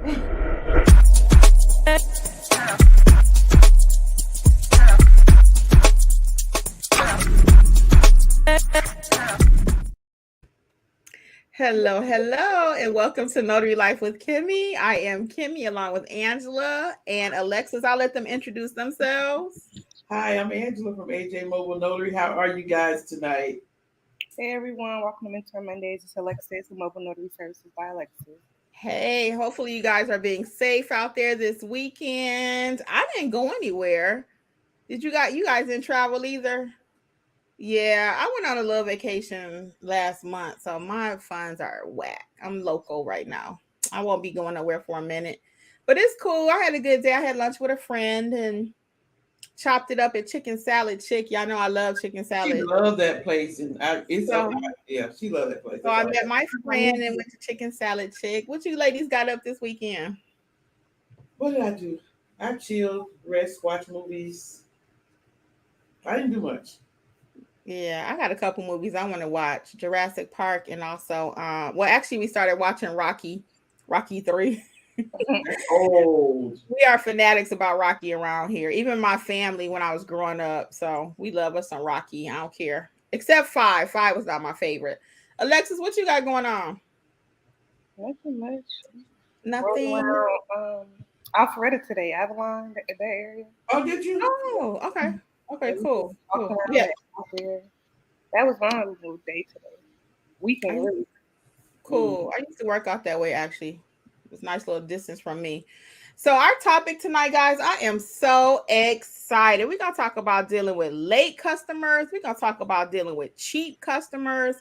Hello, and welcome to Notary Life with Kimmi. I am Kimmi along with Angela and Alexis. I'll let them introduce themselves. Hi, I'm Angela from AJ Mobile Notary. How are you guys tonight? Hey everyone, welcome to Mentor Mondays. It's Alexis from Mobile Notary Services by Alexis. Hey, hopefully you guys are being safe out there this weekend. I didn't go anywhere. Did you guys didn't travel either? Yeah, I went on a little vacation last month, so my funds are whack. I'm local right now. I won't be going nowhere for a minute, but it's cool. I had a good day. I had lunch with a friend and chopped it up at Chicken Salad Chick. Y'all know I love chicken salad. She loved that place, and she loved that place. So I met my friend and went to Chicken Salad Chick. What you ladies got up this weekend? What did I do? I chilled, rest, watch movies. I didn't do much. Yeah, I got a couple movies I want to watch. Jurassic Park and also actually we started watching Rocky 3. Old. We are fanatics about Rocky around here. Even my family when I was growing up. So we love us some Rocky. I don't care. Except 5. 5 was not my favorite. Alexis, what you got going on? Nothing much. Nothing. Alpharetta today, Avalon, that area. Oh, did you? Oh, okay. Okay, cool. Yeah. That was my little day today. Weekend, really. Cool. I used to work out that way, actually. It was a nice little distance from me. So our topic tonight, guys, I am so excited. We're going to talk about dealing with late customers. We're going to talk about dealing with cheap customers.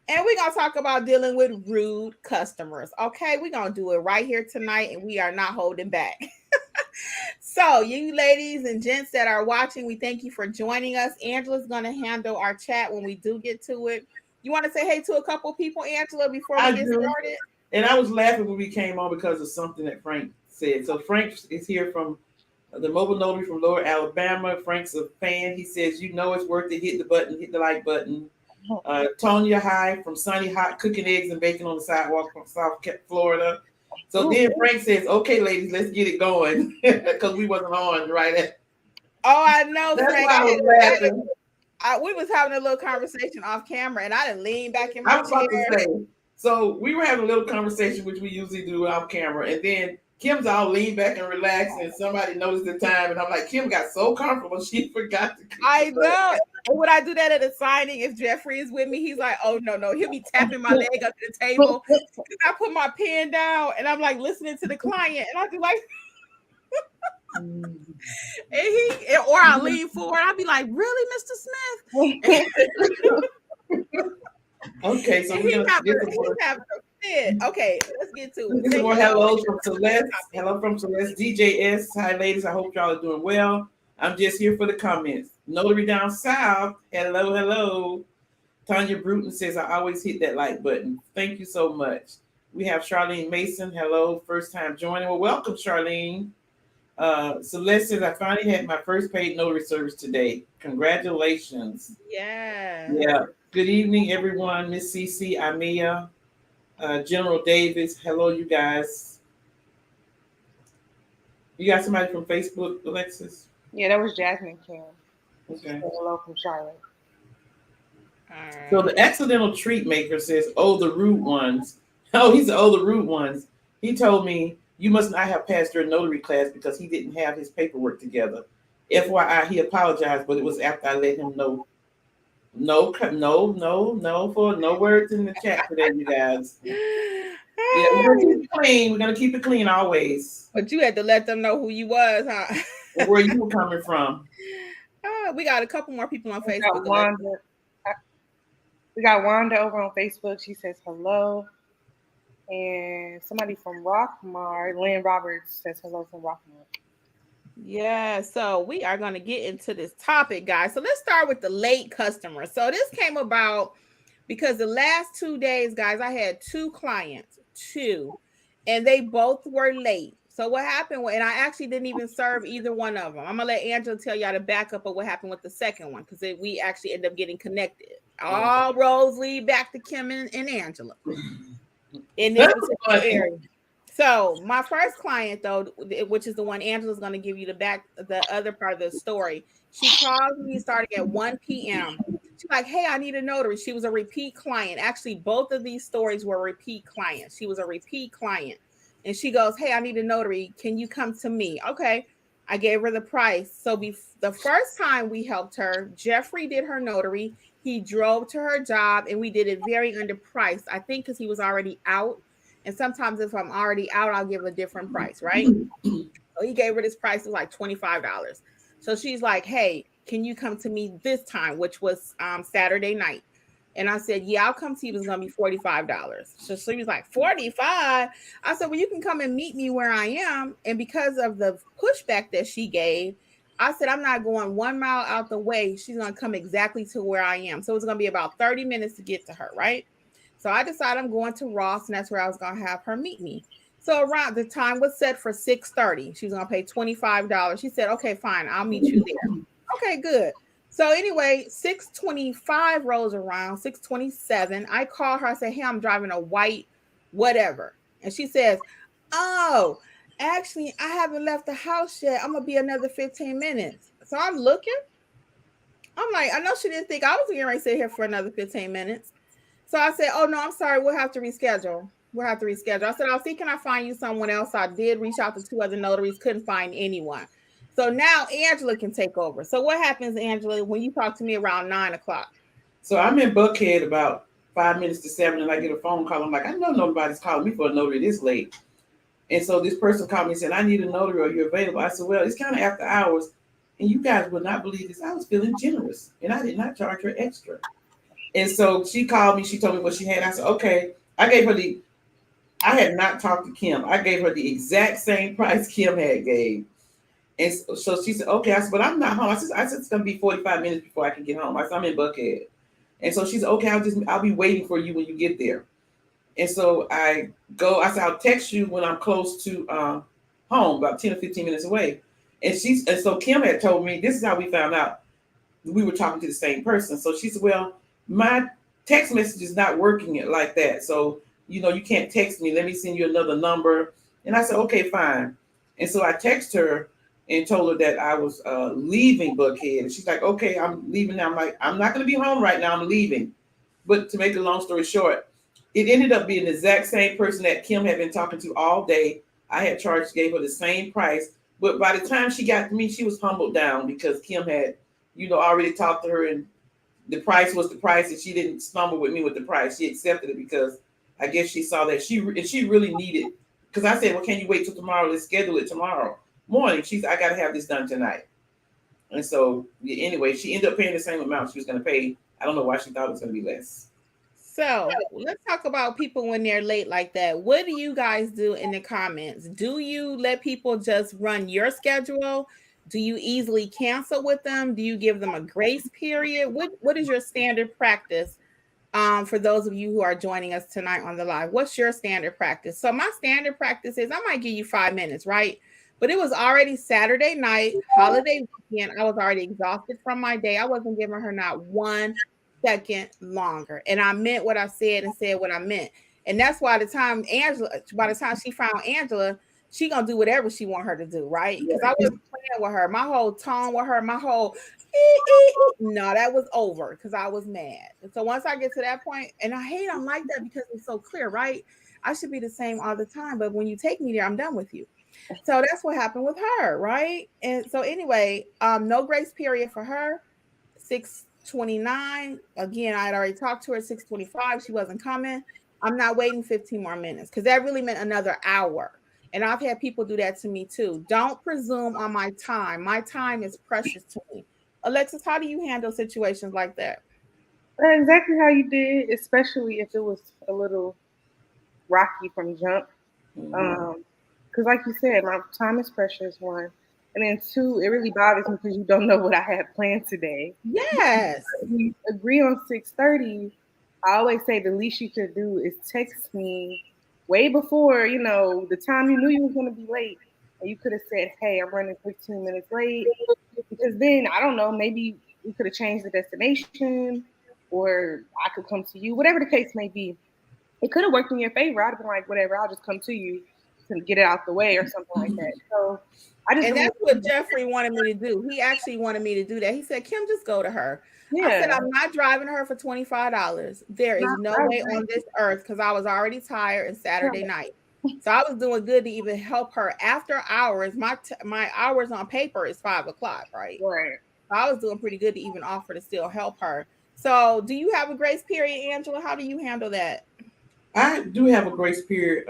And we're going to talk about dealing with rude customers. Okay, we're going to do it right here tonight, and we are not holding back. So you ladies and gents that are watching, we thank you for joining us. Angela's going to handle our chat when we do get to it. You want to say hey to a couple people, Angela, before we get started? And I was laughing when we came on because of something that Frank said. So Frank is here from the Mobile Notary from Lower Alabama. Frank's a fan. He says, you know it's worth it. Hit the like button. Tonya High from Sunny Hot, cooking eggs and bacon on the sidewalk from South Florida. So then Frank says, okay, ladies, let's get it going. Because we wasn't on right at. Oh, I know, That's Frank. Why I was laughing. We was having a little conversation off camera, and I didn't lean back in my chair. About to say, so we were having a little conversation, which we usually do off camera, and then Kim's all lean back and relax, and somebody noticed the time, and I'm like, Kim got so comfortable, she forgot to. I know. And when I do that at a signing, if Jeffrey is with me, he's like, oh, no. He'll be tapping my leg up to the table. I put my pen down, and I'm like listening to the client, and I'll be like, and or I'll lean forward. I'll be like, really, Mr. Smith? Okay, so we're gonna have a fit. Okay, let's get to it. This is more hello from Celeste. Hello from Celeste. DJS. Hi, ladies. I hope y'all are doing well. I'm just here for the comments. Notary down south. Hello. Tanya Bruton says, I always hit that like button. Thank you so much. We have Charlene Mason. Hello, first time joining. Well, welcome, Charlene. Celeste says, I finally had my first paid notary service today. Congratulations. Yeah. Good evening, everyone. Miss Cece, Amia, General Davis. Hello, you guys. You got somebody from Facebook, Alexis? Yeah, that was Jasmine Kim. Okay. Hello from Charlotte. So the accidental treat maker says, oh, the rude ones. Oh, he said, oh, the rude ones. He told me, you must not have passed your notary class because he didn't have his paperwork together. FYI, he apologized, but it was after I let him know. No, for no words in the chat today, you guys. Yeah, we're gonna keep it clean. We're gonna keep it clean always. But you had to let them know who you was, huh? Where you were coming from. We got a couple more people on Facebook. We got Wanda over on Facebook. She says hello. And somebody from Rockmart, Lynn Roberts, says hello from Rockmart. Yeah, so we are going to get into this topic, guys. So let's start with the late customer. So this came about because the last 2 days, guys, I had 2 clients, and they both were late. So what happened, and I actually didn't even serve either one of them. I'm going to let Angela tell y'all the backup of what happened with the second one, because we actually ended up getting connected. All roads lead back to Kim and Angela in this particular area. So my first client, though, which is the one Angela's going to give you the other part of the story. She called me starting at 1 p.m. She's like, "Hey, I need a notary." She was a repeat client. Actually, both of these stories were repeat clients. She was a repeat client, and she goes, "Hey, I need a notary. Can you come to me?" Okay. I gave her the price. So the first time we helped her, Jeffrey did her notary. He drove to her job, and we did it very underpriced. I think because he was already out. And sometimes if I'm already out, I'll give a different price, right? So he gave her this price of like $25. So she's like, "Hey, can you come to me this time?" Which was Saturday night. And I said, "Yeah, I'll come to you. It's going to be $45." So she was like, 45. I said, "Well, you can come and meet me where I am." And because of the pushback that she gave, I said, "I'm not going 1 mile out the way. She's going to come exactly to where I am." So it's going to be about 30 minutes to get to her, right? So I decided I'm going to Ross, and that's where I was going to have her meet me. So around the time was set for 6:30. She was going to pay $25. She said, "Okay, fine. I'll meet you there." Okay, good. So anyway, 6:25 rolls around, 6:27. I call her, I say, "Hey, I'm driving a white whatever." And she says, "Oh, actually, I haven't left the house yet. I'm gonna be another 15 minutes." So I'm looking. I'm like, I know she didn't think I was gonna sit here for another 15 minutes. So I said, "Oh no, I'm sorry. We'll have to reschedule. We'll have to reschedule." I said, "I'll see, can I find you someone else?" I did reach out to two other notaries, couldn't find anyone. So now Angela can take over. So what happens, Angela, when you talk to me around 9 o'clock? So I'm in Buckhead about 5 minutes to 7, and I get a phone call. I'm like, I know nobody's calling me for a notary this late. And so this person called me and said, "I need a notary. Are you available?" I said, "Well, it's kind of after hours. And you guys would not believe this. I was feeling generous, and I did not charge her extra." And so she called me. She told me what she had. I said, "Okay." I had not talked to Kim. I gave her the exact same price Kim had gave. And so she said, "Okay." I said, "But I'm not home." I said "It's going to be 45 minutes before I can get home." I said, "I'm in Buckhead." And so she said, "Okay, I'll be waiting for you when you get there." And so I said, "I'll text you when I'm close to home, about 10 or 15 minutes away." And so Kim had told me, this is how we found out we were talking to the same person. So she said, "Well, my text message is not working it like that. So, you can't text me. Let me send you another number." And I said, "Okay, fine." And so I texted her and told her that I was leaving Buckhead. And she's like, "Okay, I'm leaving now." I'm like, "I'm not going to be home right now. I'm leaving." But to make a long story short, it ended up being the exact same person that Kim had been talking to all day. I had gave her the same price. But by the time she got to me, she was humbled down because Kim had, already talked to her, and the price was the price, and she didn't stumble with me with the price. She accepted it because I guess she saw that she really needed. Because I said, "Well, can you wait till tomorrow? Let's schedule it tomorrow morning." I got to have this done tonight. And so anyway, she ended up paying the same amount she was going to pay. I don't know why she thought it was going to be less. So let's talk about people when they're late like that. What do you guys do in the comments? Do you let people just run your schedule? Do you easily cancel with them? Do you give them a grace period? What is your standard practice? For those of you who are joining us tonight on the live, what's your standard practice? So my standard practice is I might give you 5 minutes, right? But it was already Saturday night, holiday weekend. I was already exhausted from my day. I wasn't giving her not 1 second longer. And I meant what I said and said what I meant. And that's why by the time she found Angela, she gonna do whatever she want her to do, right? Because I wasn't playing with her. My whole tone with her, my whole no, that was over because I was mad. And so once I get to that point, and I'm like that because it's so clear, right? I should be the same all the time, but when you take me there, I'm done with you. So that's what happened with her, right? And so anyway, no grace period for her. 6:29. Again, I had already talked to her 6:25. She wasn't coming. I'm not waiting 15 more minutes because that really meant another hour. And I've had people do that to me too. Don't presume on my time. My time is precious to me. Alexis, how do you handle situations like that? Exactly how you did, especially if it was a little rocky from jump. Mm-hmm. Because, like you said, my time is precious, one. And then two, it really bothers me because you don't know what I have planned today. Yes. We agree on 6:30. I always say the least you could do is text me way before, the time you knew you was going to be late. And you could have said, "Hey, I'm running 15 minutes late." Because then, I don't know, maybe we could have changed the destination or I could come to you, whatever the case may be. It could have worked in your favor. I'd have been like, "Whatever, I'll just come to you." to get it out the way or something like that. So and that's what Jeffrey wanted me to do. He actually wanted me to do that. He said, Kim, just go to her. Yeah. I said, I'm not driving her for $25. There is no way on this earth, because I was already tired and Saturday night. So I was doing good to even help her after hours. My hours on paper is 5 o'clock, right? Right. So I was doing pretty good to even offer to still help her. So do you have a grace period, Angela? How do you handle that? I do have a grace period.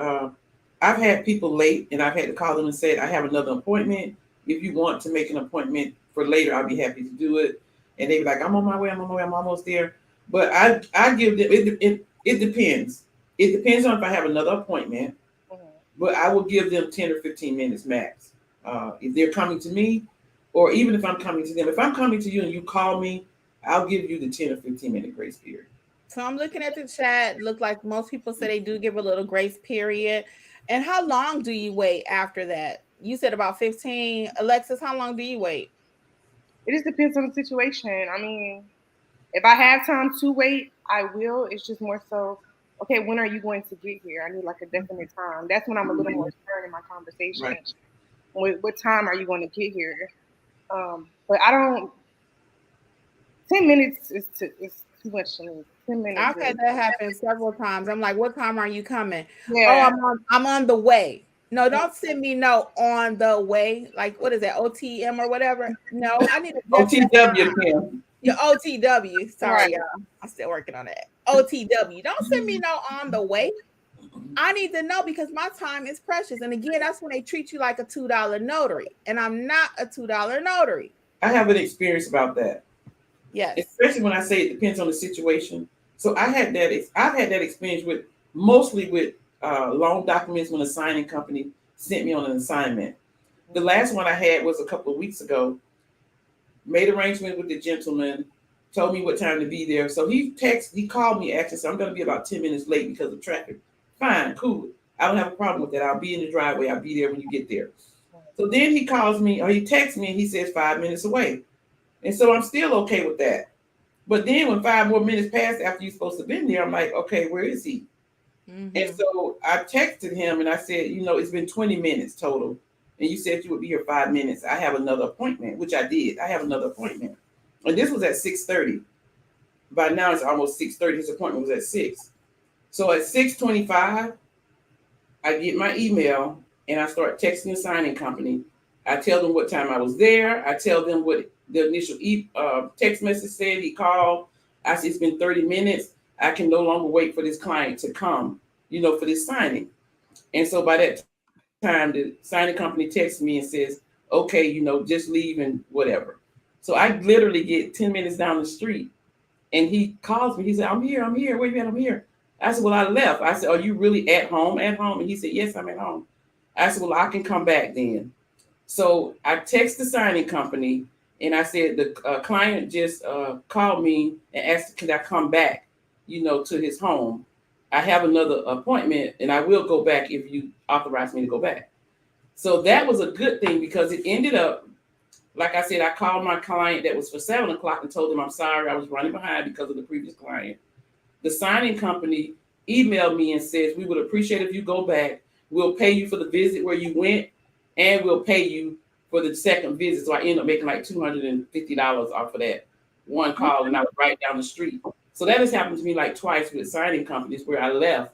I've had people late and I've had to call them and say, I have another appointment. If you want to make an appointment for later, I'll be happy to do it. And they be like, I'm on my way, I'm almost there. But I give them, it depends. It depends on if I have another appointment, but I will give them 10 or 15 minutes max. If they're coming to me, or even if I'm coming to them. If I'm coming to you and you call me, I'll give you the 10 or 15 minute grace period. So I'm looking at the chat. Look like most people say they do give a little grace period. And how long do you wait after that? You said about 15. Alexis, how long do you wait? It just depends on the situation. I mean, if I have time to wait, I will. It's just more so, okay, when are you going to get here? I need like a definite time. That's when I'm a little more stern in my conversation. Right. What time are you going to get here? But I don't. 10 minutes is too much to me. 10 minutes. I've had that happen several times. I'm like, what time are you coming? Yeah. Oh, I'm on the way. No, don't send me no on the way. Like, what is that? OTM or whatever? No, I need a OTW, Kim. Your OTW. Sorry, Right. y'all. I'm still working on that. OTW. Don't send me no on the way. I need to know because my time is precious. And again, that's when they treat you like a $2 notary. And I'm not a $2 notary. I have an experience about that. Yes. Especially when I say it depends on the situation. So I've had that experience mostly with loan documents when a signing company sent me on an assignment. The last one I had was a couple of weeks ago. Made arrangements with the gentleman, told me what time to be there. So he called me actually, so I'm going to be about 10 minutes late because of traffic. Fine, cool. I don't have a problem with that. I'll be in the driveway. I'll be there when you get there. So then he calls me, or he texts me, and he says 5 minutes away. And so I'm still okay with that. But then when 5 more minutes passed after you're supposed to have been there, I'm like, okay, where is he? Mm-hmm. And so I texted him and I said, it's been 20 minutes total. And you said you would be here 5 minutes. I have another appointment, which I did. I have another appointment. And this was at 6:30. By now it's almost 6:30. His appointment was at 6. So at 6:25, I get my email and I start texting the signing company. I tell them what time I was there. I tell them what the initial text message said. He called. I said, it's been 30 minutes. I can no longer wait for this client to come, for this signing. And so by that time, the signing company texts me and says, okay, just leave and whatever. So I literally get 10 minutes down the street and he calls me. He said, I'm here. Wait a minute, I'm here. I said, well, I left. I said, are you really at home? And he said, yes, I'm at home. I said, well, I can come back then. So I text the signing company and I said, the client just called me and asked, can I come back, to his home? I have another appointment and I will go back if you authorize me to go back. So that was a good thing because it ended up, like I said, I called my client that was for 7 o'clock and told them I'm sorry, I was running behind because of the previous client. The signing company emailed me and says, we would appreciate if you go back. We'll pay you for the visit where you went and we'll pay you for the second visit. So I ended up making like $250 off of that one call and I was right down the street. So that has happened to me like twice with signing companies where I left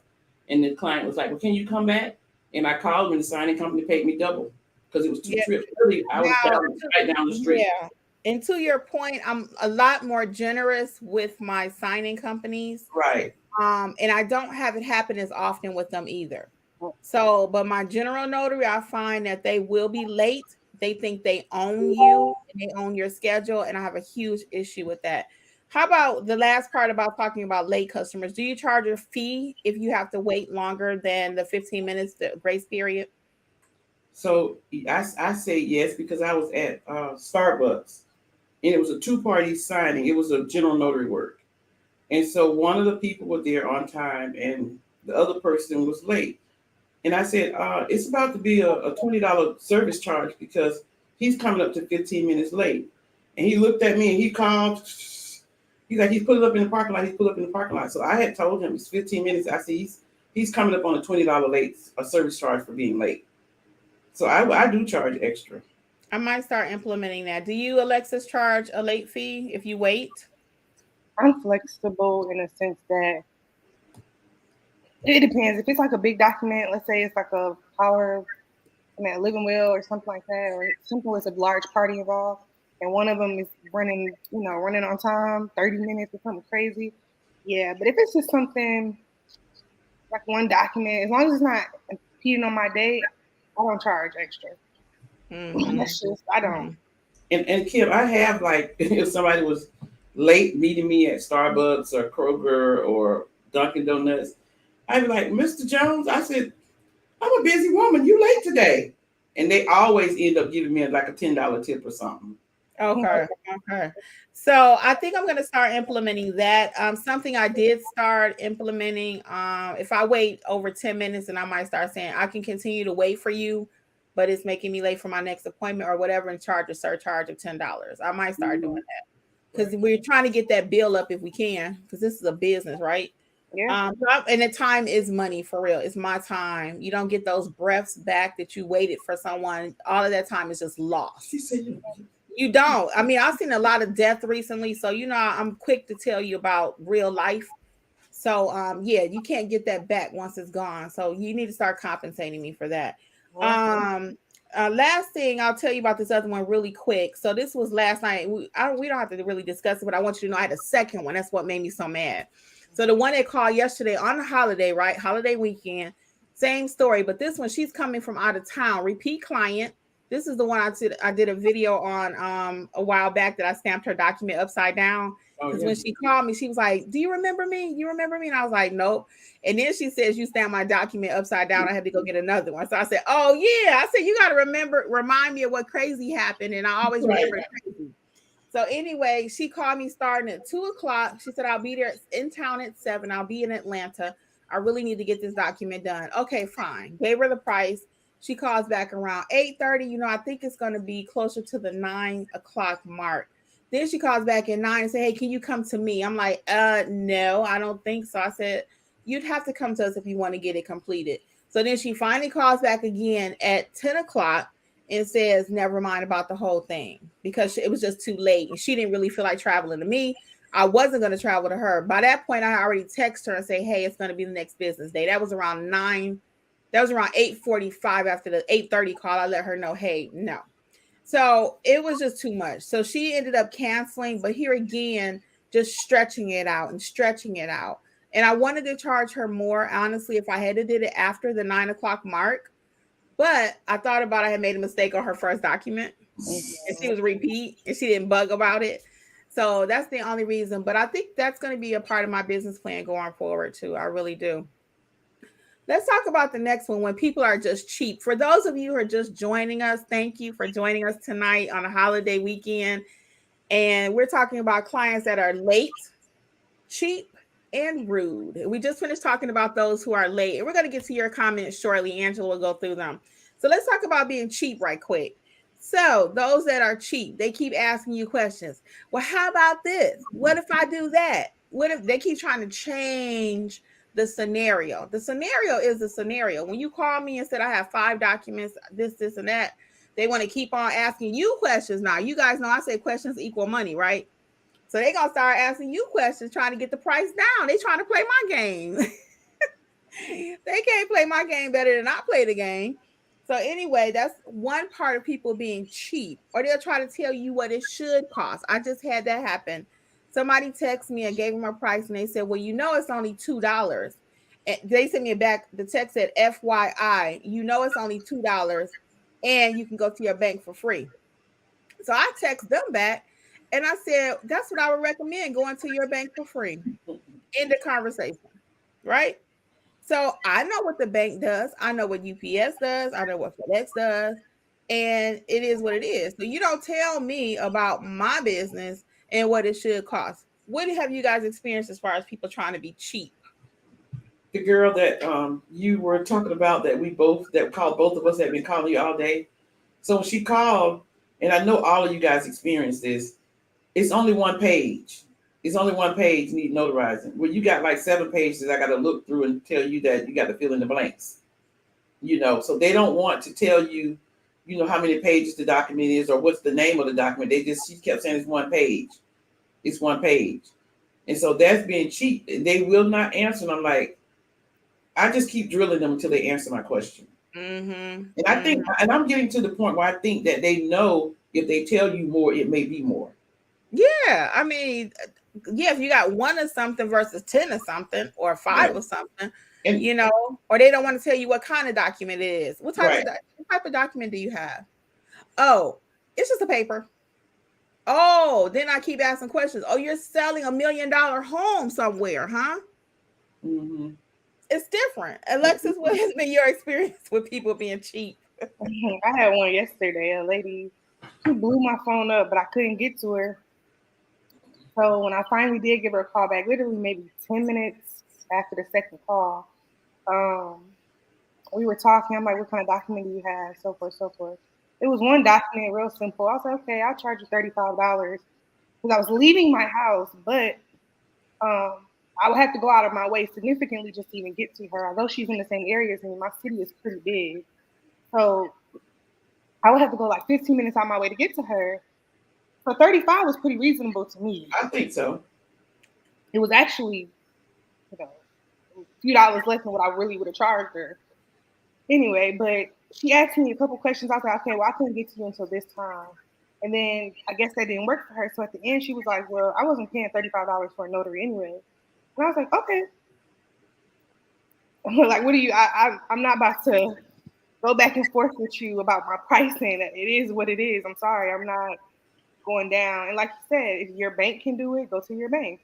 and the client was like, well, can you come back? And I called them and the signing company paid me double because it was 2 trips. Really, I was right down the street. Yeah. And to your point, I'm a lot more generous with my signing companies. Right. And I don't have it happen as often with them either. So, but my general notary, I find that they will be late. They think they own you and they own your schedule. And I have a huge issue with that. How about the last part about talking about late customers? Do you charge a fee if you have to wait longer than the 15 minutes, the grace period? So I say yes because I was at Starbucks and it was a 2-party signing. It was a general notary work. And so one of the people were there on time and the other person was late. And I said, it's about to be a $20 service charge because he's coming up to 15 minutes late. And he looked at me and he called. He's like, he's pulling up in the parking lot. So I had told him it's 15 minutes. I said, he's coming up on a $20 late a service charge for being late. So I do charge extra. I might start implementing that. Do you, Alexis, charge a late fee if you wait? I'm flexible in a sense that it depends. If it's like a big document, let's say it's like a living will or something like that, or simple as a large party involved, and one of them is running on time, 30 minutes or something crazy. Yeah, but if it's just something like one document, as long as it's not impeding on my day, I don't charge extra. Mm-hmm. That's just, I don't. And Kim, I have like if somebody was late meeting me at Starbucks or Kroger or Dunkin' Donuts, I'd be like, Mr. Jones, I said, I'm a busy woman. You late today. And they always end up giving me like a $10 tip or something. Okay. Okay. So I think I'm going to start implementing that. Something I did start implementing. If I wait over 10 minutes, and I might start saying I can continue to wait for you, but it's making me late for my next appointment or whatever, and charge a surcharge of $10. I might start doing that because we're trying to get that bill up if we can, because this is a business, right? Yeah. And the time is money for real. It's my time. You don't get those breaths back that you waited for someone. All of that time is just lost. She said, You don't. I mean, I've seen a lot of death recently, so I'm quick to tell you about real life. So yeah, you can't get that back once it's gone. So you need to start compensating me for that. Last thing I'll tell you about this other one really quick. So this was last night. We don't have to really discuss it, but I want you to know I had a second one. That's what made me so mad. So the one that called yesterday on the holiday, right? Holiday weekend, same story, but this one, she's coming from out of town, repeat client. This is the one I did a video on a while back that I stamped her document upside down. Because when she called me, she was like, do you remember me? You remember me? And I was like, nope. And then she says, you stamped my document upside down. I had to go get another one. So I said, oh yeah. I said, you got to remind me of what crazy happened. And I always remember crazy. So anyway, she called me starting at 2:00. She said, I'll be there in town at 7. I'll be in Atlanta. I really need to get this document done. Okay, fine. Gave her the price. She calls back around 8:30. I think it's going to be closer to the 9 o'clock mark. Then she calls back at 9 and say, hey, can you come to me? I'm like, no, I don't think so. I said, you'd have to come to us if you want to get it completed. So then she finally calls back again at 10 o'clock and says, never mind about the whole thing, because it was just too late. And she didn't really feel like traveling to me. I wasn't going to travel to her. By that point, I already texted her and say, hey, it's going to be the next business day. That was around 9. That was around 8:45 after the 8:30 call. I let her know, hey, no. So it was just too much. So she ended up canceling, but here again, just stretching it out. And I wanted to charge her more, honestly, if I had to did it after the 9 o'clock mark. But I thought about I had made a mistake on her first document. And she was repeat and she didn't bug about it. So that's the only reason. But I think that's going to be a part of my business plan going forward too. I really do. Let's talk about the next one, when people are just cheap. For those of you who are just joining us, thank you for joining us tonight on a holiday weekend. And we're talking about clients that are late, cheap, and rude. We just finished talking about those who are late. And we're going to get to your comments shortly. Angela will go through them. So let's talk about being cheap right quick. So those that are cheap, they keep asking you questions. Well, how about this? What if I do that? What if they keep trying to change the scenario? The scenario is the scenario. When you call me and said I have 5 documents, this, and that, they want to keep on asking you questions. Now, you guys know I say questions equal money, right? So they're going to start asking you questions, trying to get the price down. They trying to play my game. They can't play my game better than I play the game. So anyway, that's one part of people being cheap, or they'll try to tell you what it should cost. I just had that happen. Somebody texted me and gave them a price, and they said, well, it's only $2. And they sent me back. The text said, FYI, it's only $2 and you can go to your bank for free. So I text them back and I said, that's what I would recommend, going to your bank for free. End the conversation, right? So I know what the bank does. I know what UPS does. I know what FedEx does. And it is what it is. So you don't tell me about my business and what it should cost. What have you guys experienced as far as people trying to be cheap? The girl that you were talking about that called, both of us have been calling you all day. So when she called, and I know all of you guys experienced this, it's only one page. It's only one page need notarizing. Well, you got like 7 pages I got to look through and tell you that you got to fill in the blanks. So they don't want to tell you, how many pages the document is or what's the name of the document. She kept saying it's one page. It's one page. And so that's being cheap. They will not answer. And I'm like, I just keep drilling them until they answer my question. And I think, and I'm getting to the point where I think that they know if they tell you more, it may be more. Yeah. I mean, yeah, if you got 1 or something versus 10 or something, or 5 or something, and, or they don't want to tell you what kind of document it is. What type of document do you have? Oh, it's just a paper. Oh, then I keep asking questions. Oh, you're selling $1 million home somewhere, huh? Mm-hmm. It's different. Alexis, what has been your experience with people being cheap? I had one yesterday. A lady, she blew my phone up, but I couldn't get to her. So when I finally did give her a call back, literally maybe 10 minutes after the second call, we were talking. I'm like, what kind of document do you have? So forth, so forth. It was one document, real simple. I was like, okay, I'll charge you $35 because I was leaving my house, but I would have to go out of my way significantly just to even get to her. Although she's in the same area as me, my city is pretty big. So I would have to go like 15 minutes out of my way to get to her. So 35 was pretty reasonable to me. I think so. It was actually, a few dollars less than what I really would have charged her. Anyway, but she asked me a couple questions. I was like, okay, well, I couldn't get to you until this time. And then I guess that didn't work for her. So at the end, she was like, well, I wasn't paying $35 for a notary anyway. And I was like, okay. Like, what do you, I'm not about to go back and forth with you about my pricing. It is what it is. I'm sorry. I'm not going down. And like you said, if your bank can do it, go to your bank.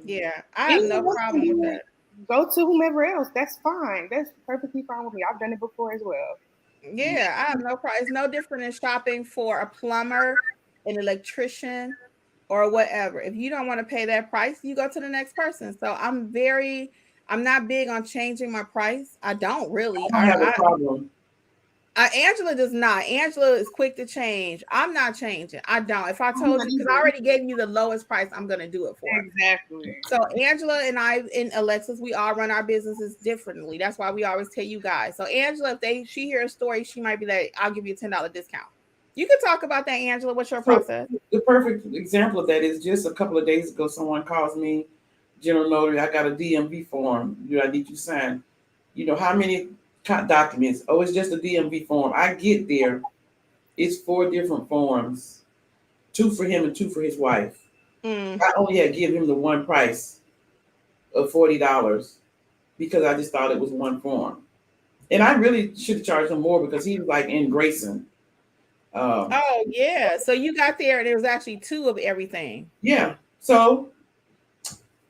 Yeah, I have no problem with that. Go to whomever else. That's fine. That's perfectly fine with me. I've done it before as well. Yeah, I have no problem. It's no different than shopping for a plumber, an electrician, or whatever. If you don't want to pay that price, you go to the next person. So I'm not big on changing my price. I don't really. I don't have a problem. Angela does not. Angela is quick to change. I'm not changing. I don't. If I told you, because I already gave you the lowest price, I'm going to do it for her. Exactly. So Angela and I and Alexis, we all run our businesses differently. That's why we always tell you guys. So Angela, if she hear a story, she might be like, I'll give you a $10 discount. You can talk about that, Angela. What's your process? The perfect example of that is just a couple of days ago, someone calls me, General Notary, I got a DMV form. I need you to sign. How many documents? Oh, it's just a DMV form. I get there. It's 4 different forms, 2 for him and 2 for his wife. I only had to give him the one price of $40 because I just thought it was one form. And I really should have charged him more because he was like in Grayson. Oh, yeah. So you got there and there was actually 2 of everything. Yeah. So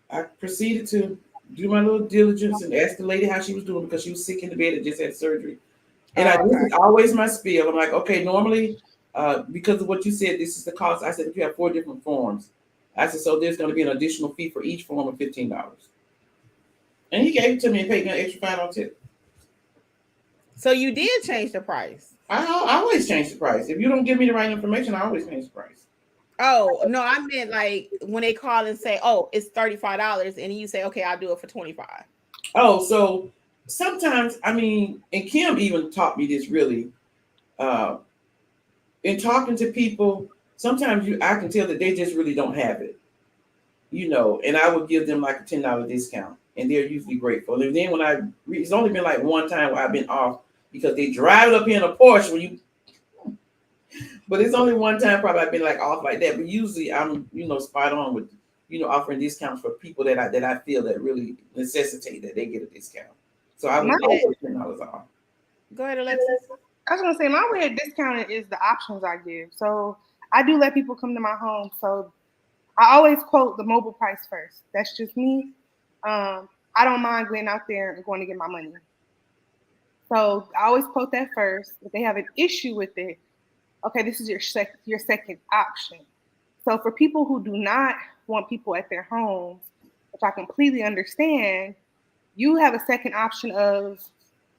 I proceeded to do my little diligence and ask the lady how she was doing because she was sick in the bed and just had surgery. And this is always my spiel. I'm like, okay, normally, because of what you said, this is the cost. I said, if you have 4 different forms, I said, so there's going to be an additional fee for each form of $15. And he gave it to me and paid me an extra $5 tip. So you did change the price. I always change the price. If you don't give me the right information, I always change the price. Oh, no, I meant like when they call and say, oh, it's $35, and you say, okay, I'll do it for $25. Oh, so sometimes, and Kim even taught me this really. In talking to people, sometimes I can tell that they just really don't have it. And I would give them like a $10 discount, and they're usually grateful. And then it's only been like one time where I've been off because they drive it up here in a Porsche but it's only one time probably I've been like off like that. But usually I'm, spot on with, offering discounts for people that I feel that really necessitate that they get a discount. So I would always $10 off. Go ahead, Alexis. I was gonna say my way of discounting is the options I give. So I do let people come to my home. So I always quote the mobile price first. That's just me. I don't mind going out there and going to get my money. So I always quote that first. If they have an issue with it, okay, this is your second option. So for people who do not want people at their homes, which I completely understand, you have a second option of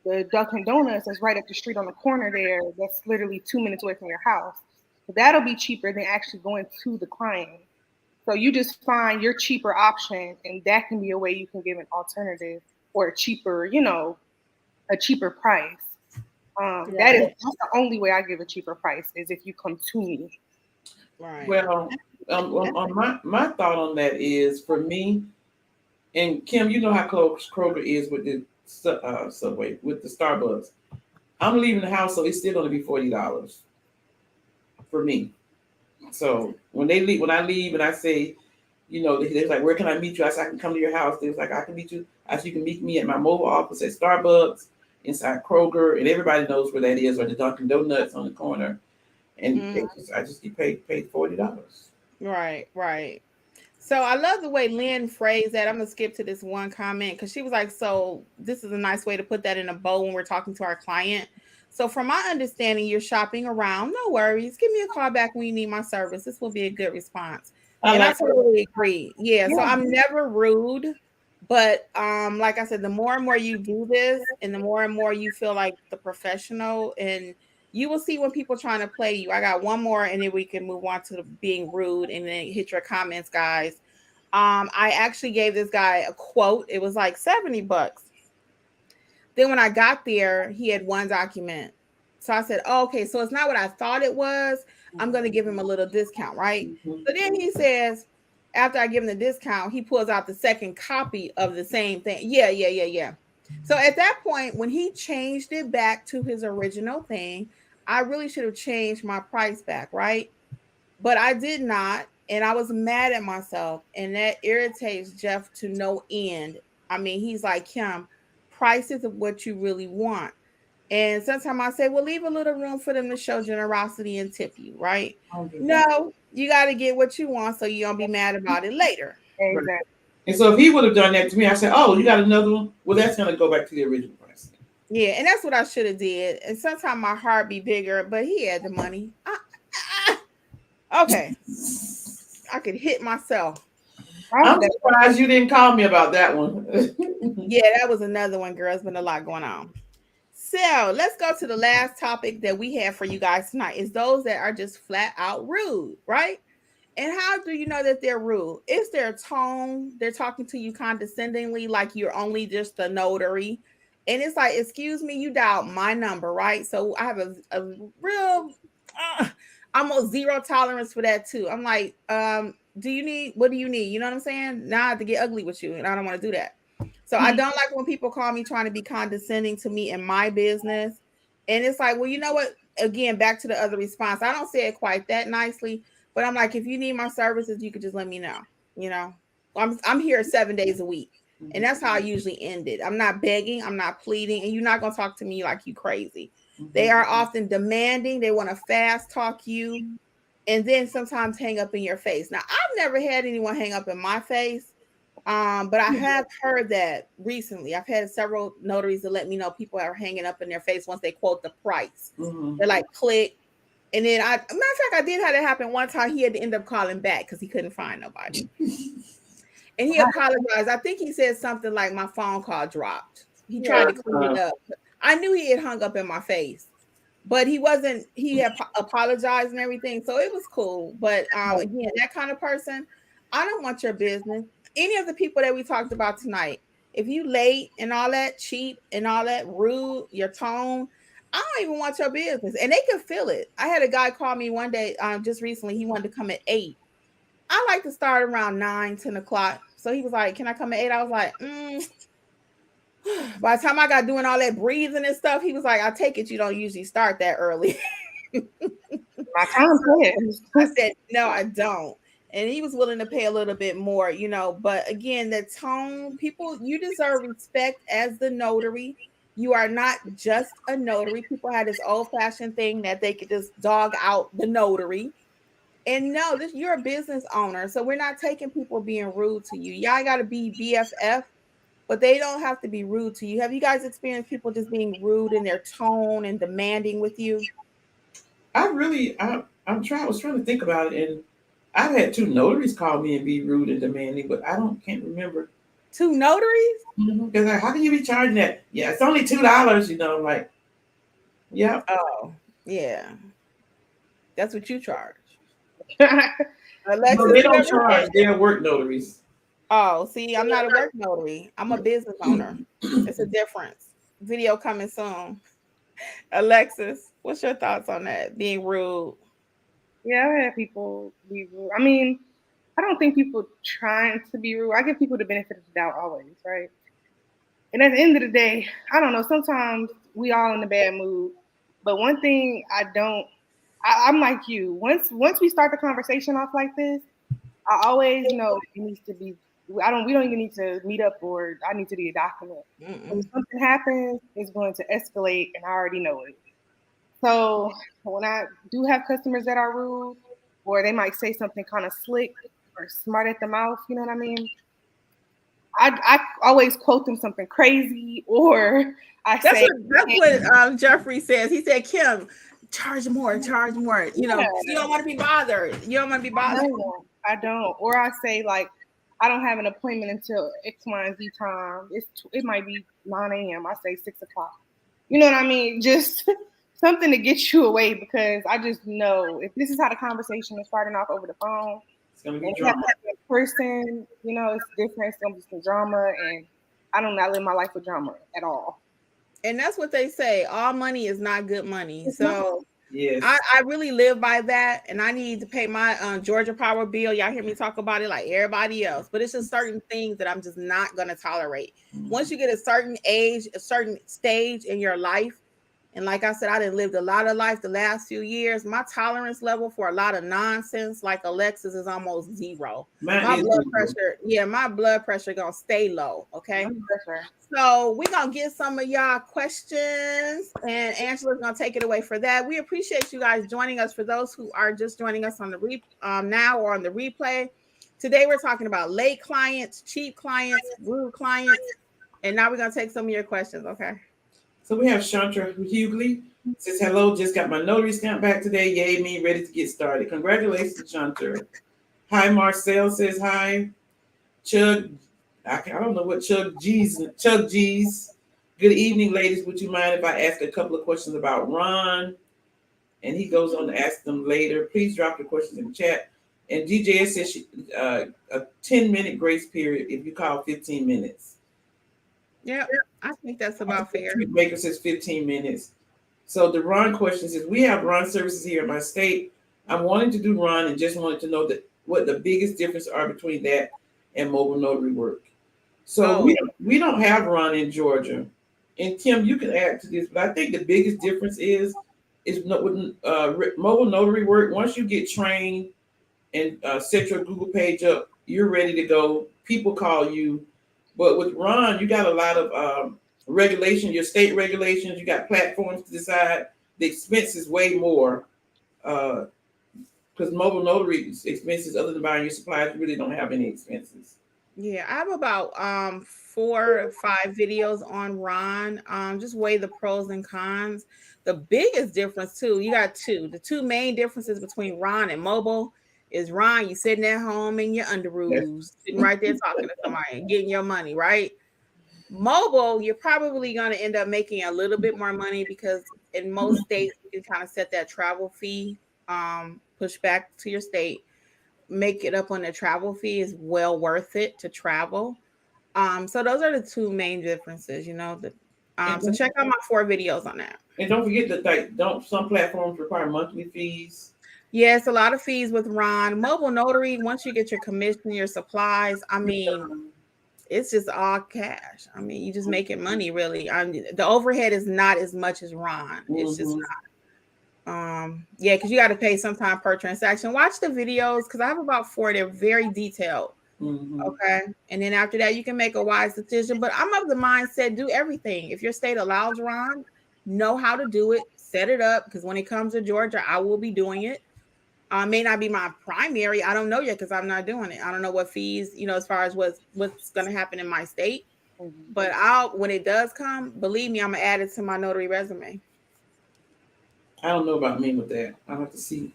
the Dunkin' Donuts that's right up the street on the corner there. That's literally 2 minutes away from your house. So that'll be cheaper than actually going to the client. So you just find your cheaper option, and that can be a way you can give an alternative or a cheaper, a cheaper price. That's the only way I give a cheaper price is if you come to me. Right. Well, on my thought on that is for me, and Kim, you know how close Kroger is with the Subway, with the Starbucks. I'm leaving the house, so it's still going to be $40 for me. So when I leave, and I say, they're like, "Where can I meet you?" I said, "I can come to your house." They was like, "I can meet you." I said, "You can meet me at my mobile office at Starbucks, inside Kroger, and everybody knows where that is, or the Dunkin' Donuts on the corner." And I just get paid $40. Right. So I love the way Lynn phrased that. I'm gonna skip to this one comment because she was like, "So this is a nice way to put that in a bow when we're talking to our client." So from my understanding, you're shopping around. No worries. Give me a call back when you need my service. This will be a good response. And I totally agree. Yeah. So I'm never rude, but like I said, the more and more you do this, and the more and more you feel like the professional, and you will see when people trying to play you. I got one more, and then we can move on to being rude, and then hit your comments, guys. I actually gave this guy a quote. It was like $70. Then when I got there, he had one document. So I said, oh, okay, so it's not what I thought it was. I'm going to give him a little discount, right? Mm-hmm. So then he says, after I give him the discount, he pulls out the second copy of the same thing. Yeah. So at that point, when he changed it back to his original thing, I really should have changed my price back, right? But I did not. And I was mad at myself. And that irritates Jeff to no end. I mean, he's like, Kim, price is what you really want. And sometimes I say, well, leave a little room for them to show generosity and tip you, right? No, you got to get what you want so you don't be mad about it later. Exactly. And so if he would have done that to me, I said, "Oh, you got another one? Well, that's going to go back to the original price." Yeah, and that's what I should have did. And sometimes my heart be bigger, but he had the money. Okay. I could hit myself. I'm surprised you didn't call me about that one. Yeah, that was another one, girl. There's been a lot going on. So let's go to the last topic that we have for you guys tonight. Is those that are just flat out rude, right? And how do you know that they're rude? It's their tone. They're talking to you condescendingly, like you're only just a notary. And it's like, excuse me, you dialed my number, right? So I have a real almost zero tolerance for that too. I'm like, what do you need? You know what I'm saying? Now I have to get ugly with you, and I don't want to do that. So I don't like when people call me trying to be condescending to me in my business. And it's like, well, you know what? Again, back to the other response. I don't say it quite that nicely, but I'm like, if you need my services, you could just let me know. I'm here 7 days a week. And that's how I usually end it. I'm not begging, I'm not pleading, and you're not going to talk to me like you crazy. They are often demanding. They want to fast talk you, and then sometimes hang up in your face. Now, I've never had anyone hang up in my face. But I have heard that recently. I've had several notaries that let me know people are hanging up in their face once they quote the price. They're like, click. And then matter of fact, I did have that happen one time. He had to end up calling back because he couldn't find nobody. And he apologized. I think he said something like, my phone call dropped. He tried to clean it up. I knew he had hung up in my face, but he had apologized and everything. So it was cool. But again, that kind of person, I don't want your business. Any of the people that we talked about tonight, if you late and all that, cheap and all that, rude, your tone, I don't even want your business. And they can feel it. I had a guy call me one day just recently. He wanted to come at 8. I like to start around 9, 10 o'clock. So he was like, can I come at 8? I was like, By the time I got doing all that breathing and stuff, he was like, I take it you don't usually start that early. My time is. I said, no, I don't. And he was willing to pay a little bit more, but again, the tone, people, you deserve respect as the notary. You are not just a notary. People had this old-fashioned thing that they could just dog out the notary. And no, you're a business owner. So we're not taking people being rude to you. Y'all got to be BFF, but they don't have to be rude to you. Have you guys experienced people just being rude in their tone and demanding with you? I was trying to think about it, and I've had 2 notaries call me and be rude and demanding, but can't remember. 2 notaries? Because how can you be charging that? Yeah, it's only $2. I'm like, yeah. Oh, yeah. That's what you charge. Alexis, No, they you don't never charge. had. They're work notaries. Oh, see, I'm not a work notary. I'm a business owner. It's a difference. Video coming soon. Alexis, what's your thoughts on that? Being rude. Yeah, I've had people be rude. I mean, I don't think people trying to be rude. I give people the benefit of the doubt always, right? And at the end of the day, I don't know. Sometimes we all in a bad mood. But one thing I don't, I'm like you. Once we start the conversation off like this, I always know it needs to be. I don't. We don't even need to meet up, or I need to be a document. If Mm-mm. something happens, it's going to escalate, and I already know it. So when I do have customers that are rude, or they might say something kind of slick or smart at the mouth, you know what I mean? I always quote them something crazy, or I That's say, what Jeffrey says. He said, Kim, charge more, charge more. You know, you yeah, don't want to be bothered. You don't want to be I bothered. don't, I don't, or I say like, I don't have an appointment until X, Y, and Z time. It might be 9 a.m. I say 6 o'clock. You know what I mean? Just something to get you away because I just know if this is how the conversation is starting off over the phone It's gonna be and we have drama. to have a person, you know, it's different. It's gonna be some drama, and I do not live my life with drama at all. And that's what they say. All money is not good money. It's not. So Yes. I really live by that. And I need to pay my Georgia Power bill. Y'all hear me talk about it like everybody else. But it's just certain things that I'm just not going to tolerate. Once you get a certain age, a certain stage in your life, and like I said, I didn't lived a lot of life the last few years. My tolerance level for a lot of nonsense, like Alexis, is almost zero. Mine My is blood zero. pressure, yeah, my blood pressure gonna stay low. Okay. Sure. So we're gonna get some of y'all questions, and Angela's gonna take it away for that. We appreciate you guys joining us. For those who are just joining us on the now or on the replay, today we're talking about late clients, cheap clients, rude clients, and now we're gonna take some of your questions. Okay. So we have Chantra Hughley. Says hello, just got my notary stamp back today. Yay, me ready to get started. Congratulations, Chantra. Hi, Marcel says hi. Chug, I don't know what Chug G's. Good evening, ladies. Would you mind if I ask a couple of questions about Ron? And he goes on to ask them later. Please drop the questions in the chat. And DJS says a 10-minute grace period if you call 15 minutes. Yeah, I think that's about fair. Baker says 15 minutes. So the Ron question says, we have Ron services here in my state. I'm wanting to do Ron and just wanted to know that what the biggest difference are between that and mobile notary work. So we don't have Ron in Georgia. And Kim, you can add to this, but I think the biggest difference is with mobile notary work. Once you get trained and set your Google page up, you're ready to go. People call you. But with Ron, you got a lot of regulation, your state regulations, you got platforms to decide. The expense is way more because mobile notary expenses, other than buying your supplies, you really don't have any expenses. Yeah, I have about 4 or 5 videos on Ron. Just weigh the pros and cons. The biggest difference too, you got two. The two main differences between Ron and mobile is Ron, you sitting at home in your underoos, sitting right there talking to somebody and getting your money, right? Mobile, you're probably going to end up making a little bit more money because in most states you can kind of set that travel fee, push back to your state, make it up on the travel fee is well worth it to travel. So those are the two main differences, you know. So check out my 4 videos on that. And don't forget that don't some platforms require monthly fees? Yes, a lot of fees with Ron. Mobile notary, once you get your commission, your supplies, I mean, it's just all cash. I mean, you just making money really. The overhead is not as much as Ron. It's just not. Yeah, because you got to pay sometime per transaction. Watch the videos because I have about 4. They're very detailed. Okay. And then after that, you can make a wise decision. But I'm of the mindset, do everything. If your state allows Ron, know how to do it, set it up. Because when it comes to Georgia, I will be doing it. May not be my primary. I don't know yet because I'm not doing it. I don't know what fees, you know, as far as what's going to happen in my state. But when it does come, believe me, I'm going to add it to my notary resume. I don't know about me with that. I'll have to see.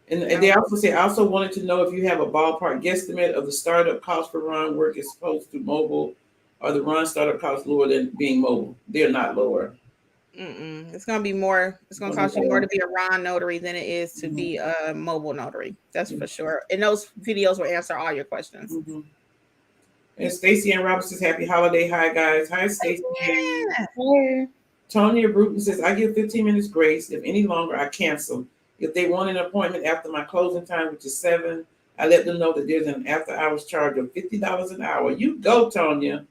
And they also say, I also wanted to know if you have a ballpark guesstimate of the startup cost for Ron work as opposed to mobile. Are the Ron startup costs lower than being mobile? They're not lower. It's gonna be more. It's gonna cost you more to be a raw notary than it is to be a mobile notary. That's for sure. And those videos will answer all your questions. And Stacy and Robert says, "Happy holiday, hi guys, hi Stacy." Yeah. Hey. Tonya Bruton says, "I give 15 minutes grace. If any longer, I cancel. If they want an appointment after my closing time, which is 7, I let them know that there's an after-hours charge of $50 an hour." You go, Tonya.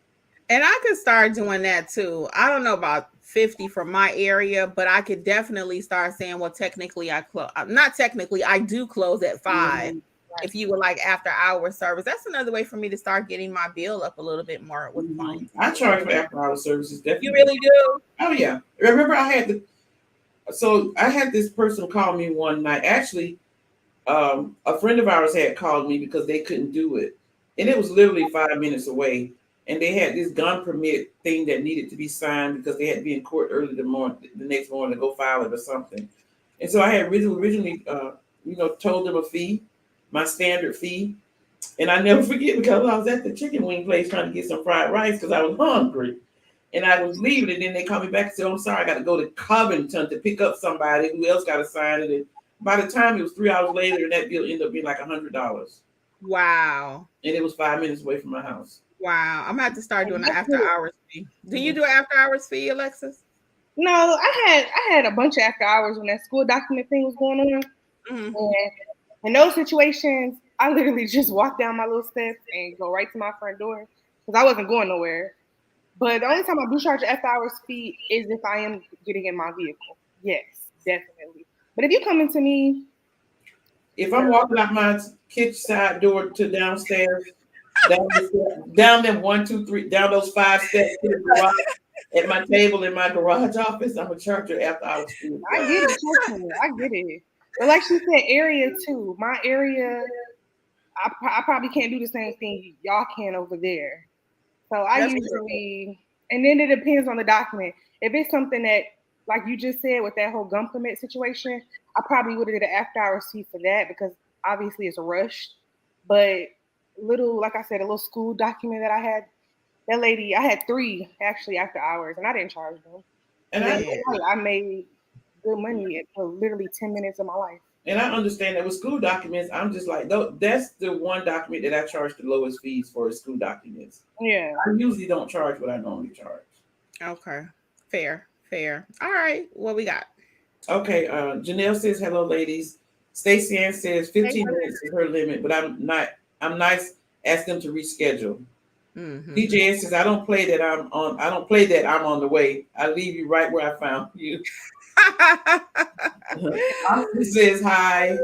And I could start doing that too. I don't know about 50 from my area, but I could definitely start saying, well, technically I close. Not technically, I do close at 5. If you were like after hour service, that's another way for me to start getting my bill up a little bit more with clients. I charge for after-hour services. Definitely. You really do? Oh yeah. Remember, I had this person call me one night. Actually, a friend of ours had called me because they couldn't do it, and it was literally 5 minutes away. And they had this gun permit thing that needed to be signed because they had to be in court early the next morning to go file it or something. And so I had originally told them a fee, my standard fee. And I never forget because I was at the chicken wing place trying to get some fried rice because I was hungry. And I was leaving, and then they called me back and said, "Oh, I'm sorry, I got to go to Covington to pick up somebody who else got to sign it." And by the time it was 3 hours later, and that bill ended up being like $100. Wow. And it was 5 minutes away from my house. Wow. I'm gonna have to start doing an after hours fee. Do you do an after hours fee, Alexis? No, I had a bunch of after hours when that school document thing was going on. And in those situations, I literally just walk down my little steps and go right to my front door because I wasn't going nowhere. But the only time I do charge an after hours fee is if I am getting in my vehicle. Yes, definitely. But if you come into me, if I'm walking out my kitchen side door to downstairs, down them 1, 2, 3, down those 5 steps to the garage, at my table in my garage office, I'm a charger after hours fee. I get it, I get it. But like she said, area too. My area, I probably can't do the same thing y'all can over there. So I usually, and then it depends on the document. If it's something that, like you just said, with that whole gun permit situation, I probably would have did an after hours fee for that because obviously it's rushed. But like I said, a little school document that I had, that lady, I had 3 actually after hours, and I didn't charge them. And I made good money for literally 10 minutes of my life. And I understand that with school documents, I'm just like, that's the one document that I charge the lowest fees for is school documents. Yeah. I usually don't charge what I normally charge. Okay. Fair. All right. What we got? Okay. Janelle says, "Hello, ladies." Stacey Ann says 15 minutes is her limit, but I'm nice. Ask them to reschedule. DJS says, I don't play that I'm on the way. I leave you right where I found you. Oscar says hi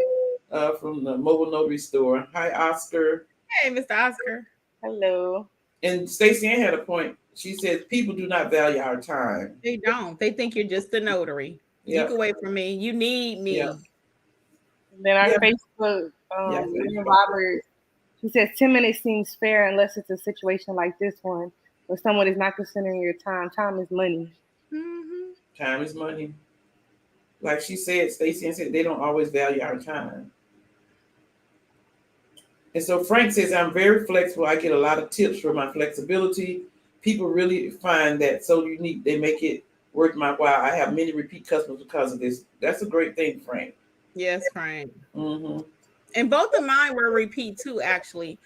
from the mobile notary store. Hi, Oscar. Hey, Mr. Oscar. Hello. And Stacey Ann had a point. She says people do not value our time. They don't. They think you're just a notary. You can wait for me. You need me. Yeah. Then our Facebook, Robert, he says 10 minutes seems fair unless it's a situation like this one where someone is not considering your time. Time is money. Time is money. Like she said, Stacey said they don't always value our time. And so Frank says, I'm very flexible. I get a lot of tips for my flexibility. People really find that so unique. They make it worth my while. I have many repeat customers because of this. That's a great thing, Frank. Yes, Frank. And both of mine were repeat too, actually.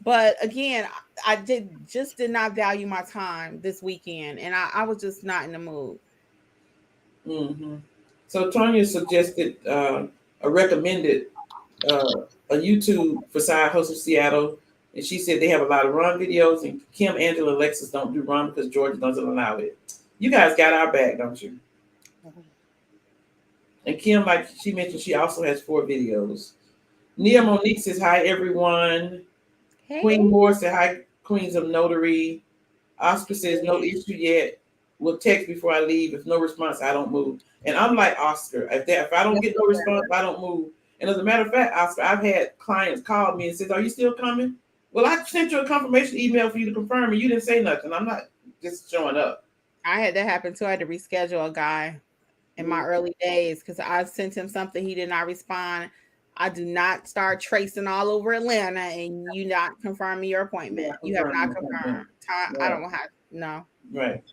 But again, I did not value my time this weekend, and I was just not in the mood. So Tonya suggested recommended a YouTube for Side Hustle Seattle, and she said they have a lot of run videos, and Kim, Angela, and Alexis don't do run because Georgia doesn't allow it. You guys got our back, don't you? And Kim, like she mentioned, she also has 4 videos. Nia Monique says, hi, everyone. Hey. Queen Moore said, hi, Queens of Notary. Oscar says, no issue yet. We'll text before I leave. If no response, I don't move. And I'm like Oscar. If I don't get no response, I don't move. And as a matter of fact, Oscar, I've had clients call me and says, are you still coming? Well, I sent you a confirmation email for you to confirm, and you didn't say nothing. I'm not just showing up. I had that happen too. I had to reschedule a guy in my early days because I sent him something. He did not respond. I do not start tracing all over Atlanta and you not confirming your appointment. You have not confirmed. I don't have, no. Right.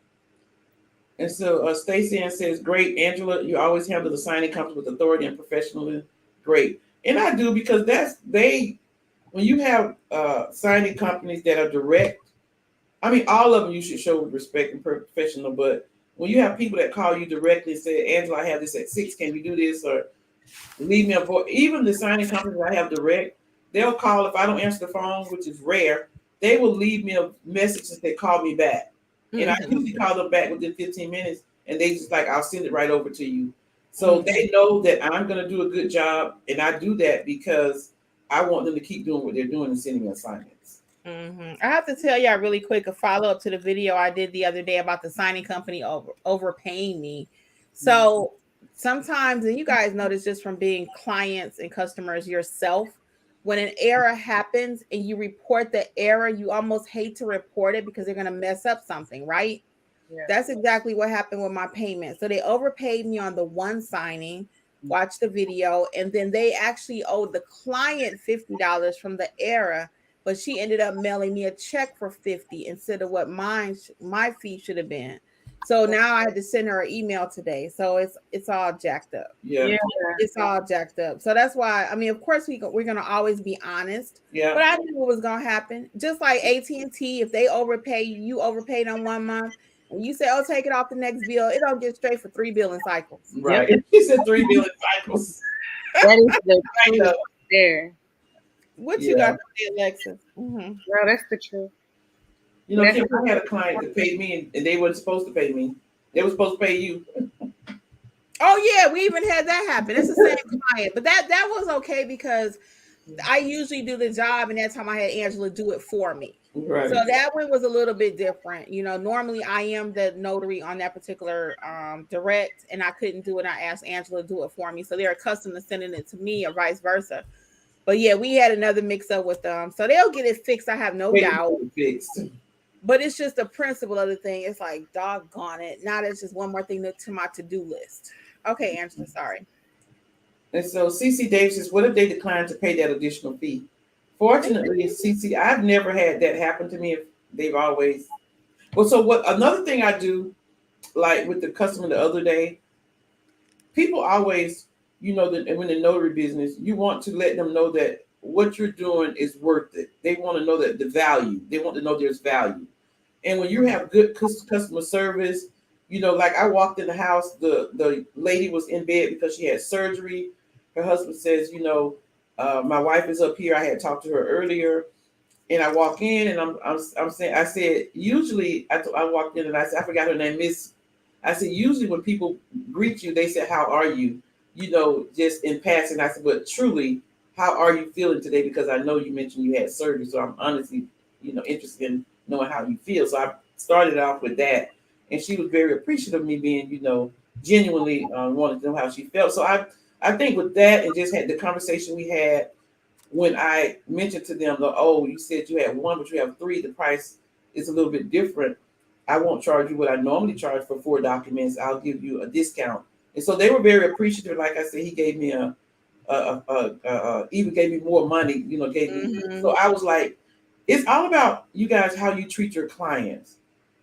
And so Stacey Ann says, great, Angela, you always handle the signing company with authority and professionalism. Great. And I do, because when you have signing companies that are direct, I mean, all of them you should show respect and professional, but when you have people that call you directly and say, Angela, I have this at 6, can you do this? Or leave me a voice. Even the signing companies I have direct, they'll call if I don't answer the phone, which is rare. They will leave me a message and they call me back. And I usually call them back within 15 minutes, and they just like, I'll send it right over to you. So they know that I'm going to do a good job, and I do that because I want them to keep doing what they're doing and sending me assignments. I have to tell y'all really quick a follow up to the video I did the other day about the signing company overpaying me. So sometimes, and you guys know this just from being clients and customers yourself, when an error happens and you report the error, you almost hate to report it because they're going to mess up something, right? Yeah. That's exactly what happened with my payment. So they overpaid me on the one signing. Watch the video, and then they actually owed the client $50 from the error, but she ended up mailing me a check for $50 instead of what my fee should have been. So now I had to send her an email today. So it's all jacked up. Yeah. It's all jacked up. So that's why, I mean, of course we're gonna always be honest. Yeah. But I knew what was gonna happen. Just like AT&T, if they overpay you, you overpaid on 1 month, and you say, "Oh, take it off the next bill," it don't get straight for 3 billing cycles. Right. Yep. She said 3 billing cycles. That is the truth there. What you got to say, Alexis? No, that's the truth. You know, Kim, I had a client that paid me, and they weren't supposed to pay me. They were supposed to pay you. Oh yeah, we even had that happen. It's the same client, but that was okay because I usually do the job, and that time I had Angela do it for me. Right. So that one was a little bit different. You know, normally I am the notary on that particular direct, and I couldn't do it. I asked Angela to do it for me, so they're accustomed to sending it to me, or vice versa. But yeah, we had another mix up with them, so they'll get it fixed. I have no doubt. Fixed. But it's just the principle of the thing. It's like, doggone it. Now that's just one more thing to my to-do list. Okay, Angela, sorry. And so CC Davis says, what if they decline to pay that additional fee? Fortunately, CC, I've never had that happen to me. If they've always. Well, so what? Another thing I do, like with the customer the other day, people always, you know, that when the notary business, you want to let them know that what you're doing is worth it. They want to know that the value. They want to know there's value. And when you have good customer service, you know, like I walked in the house, the lady was in bed because she had surgery. Her husband says, you know, my wife is up here. I had talked to her earlier, and I walk in, and I'm saying, I said, usually I walked in and I said, I forgot her name, Miss. I said, usually when people greet you, they say, how are you? You know, just in passing. I said, but truly, how are you feeling today? Because I know you mentioned you had surgery, so I'm honestly, you know, interested in knowing how you feel. So I started off with that, and she was very appreciative of me being, you know, genuinely wanted to know how she felt. So I think with that, and just had the conversation we had when I mentioned to them, oh, you said you had 1, but you have 3. The price is a little bit different. I won't charge you what I normally charge for 4 documents. I'll give you a discount. And so they were very appreciative. Like I said, he gave me even gave me more money, you know, gave me. So I was like, it's all about you guys, how you treat your clients,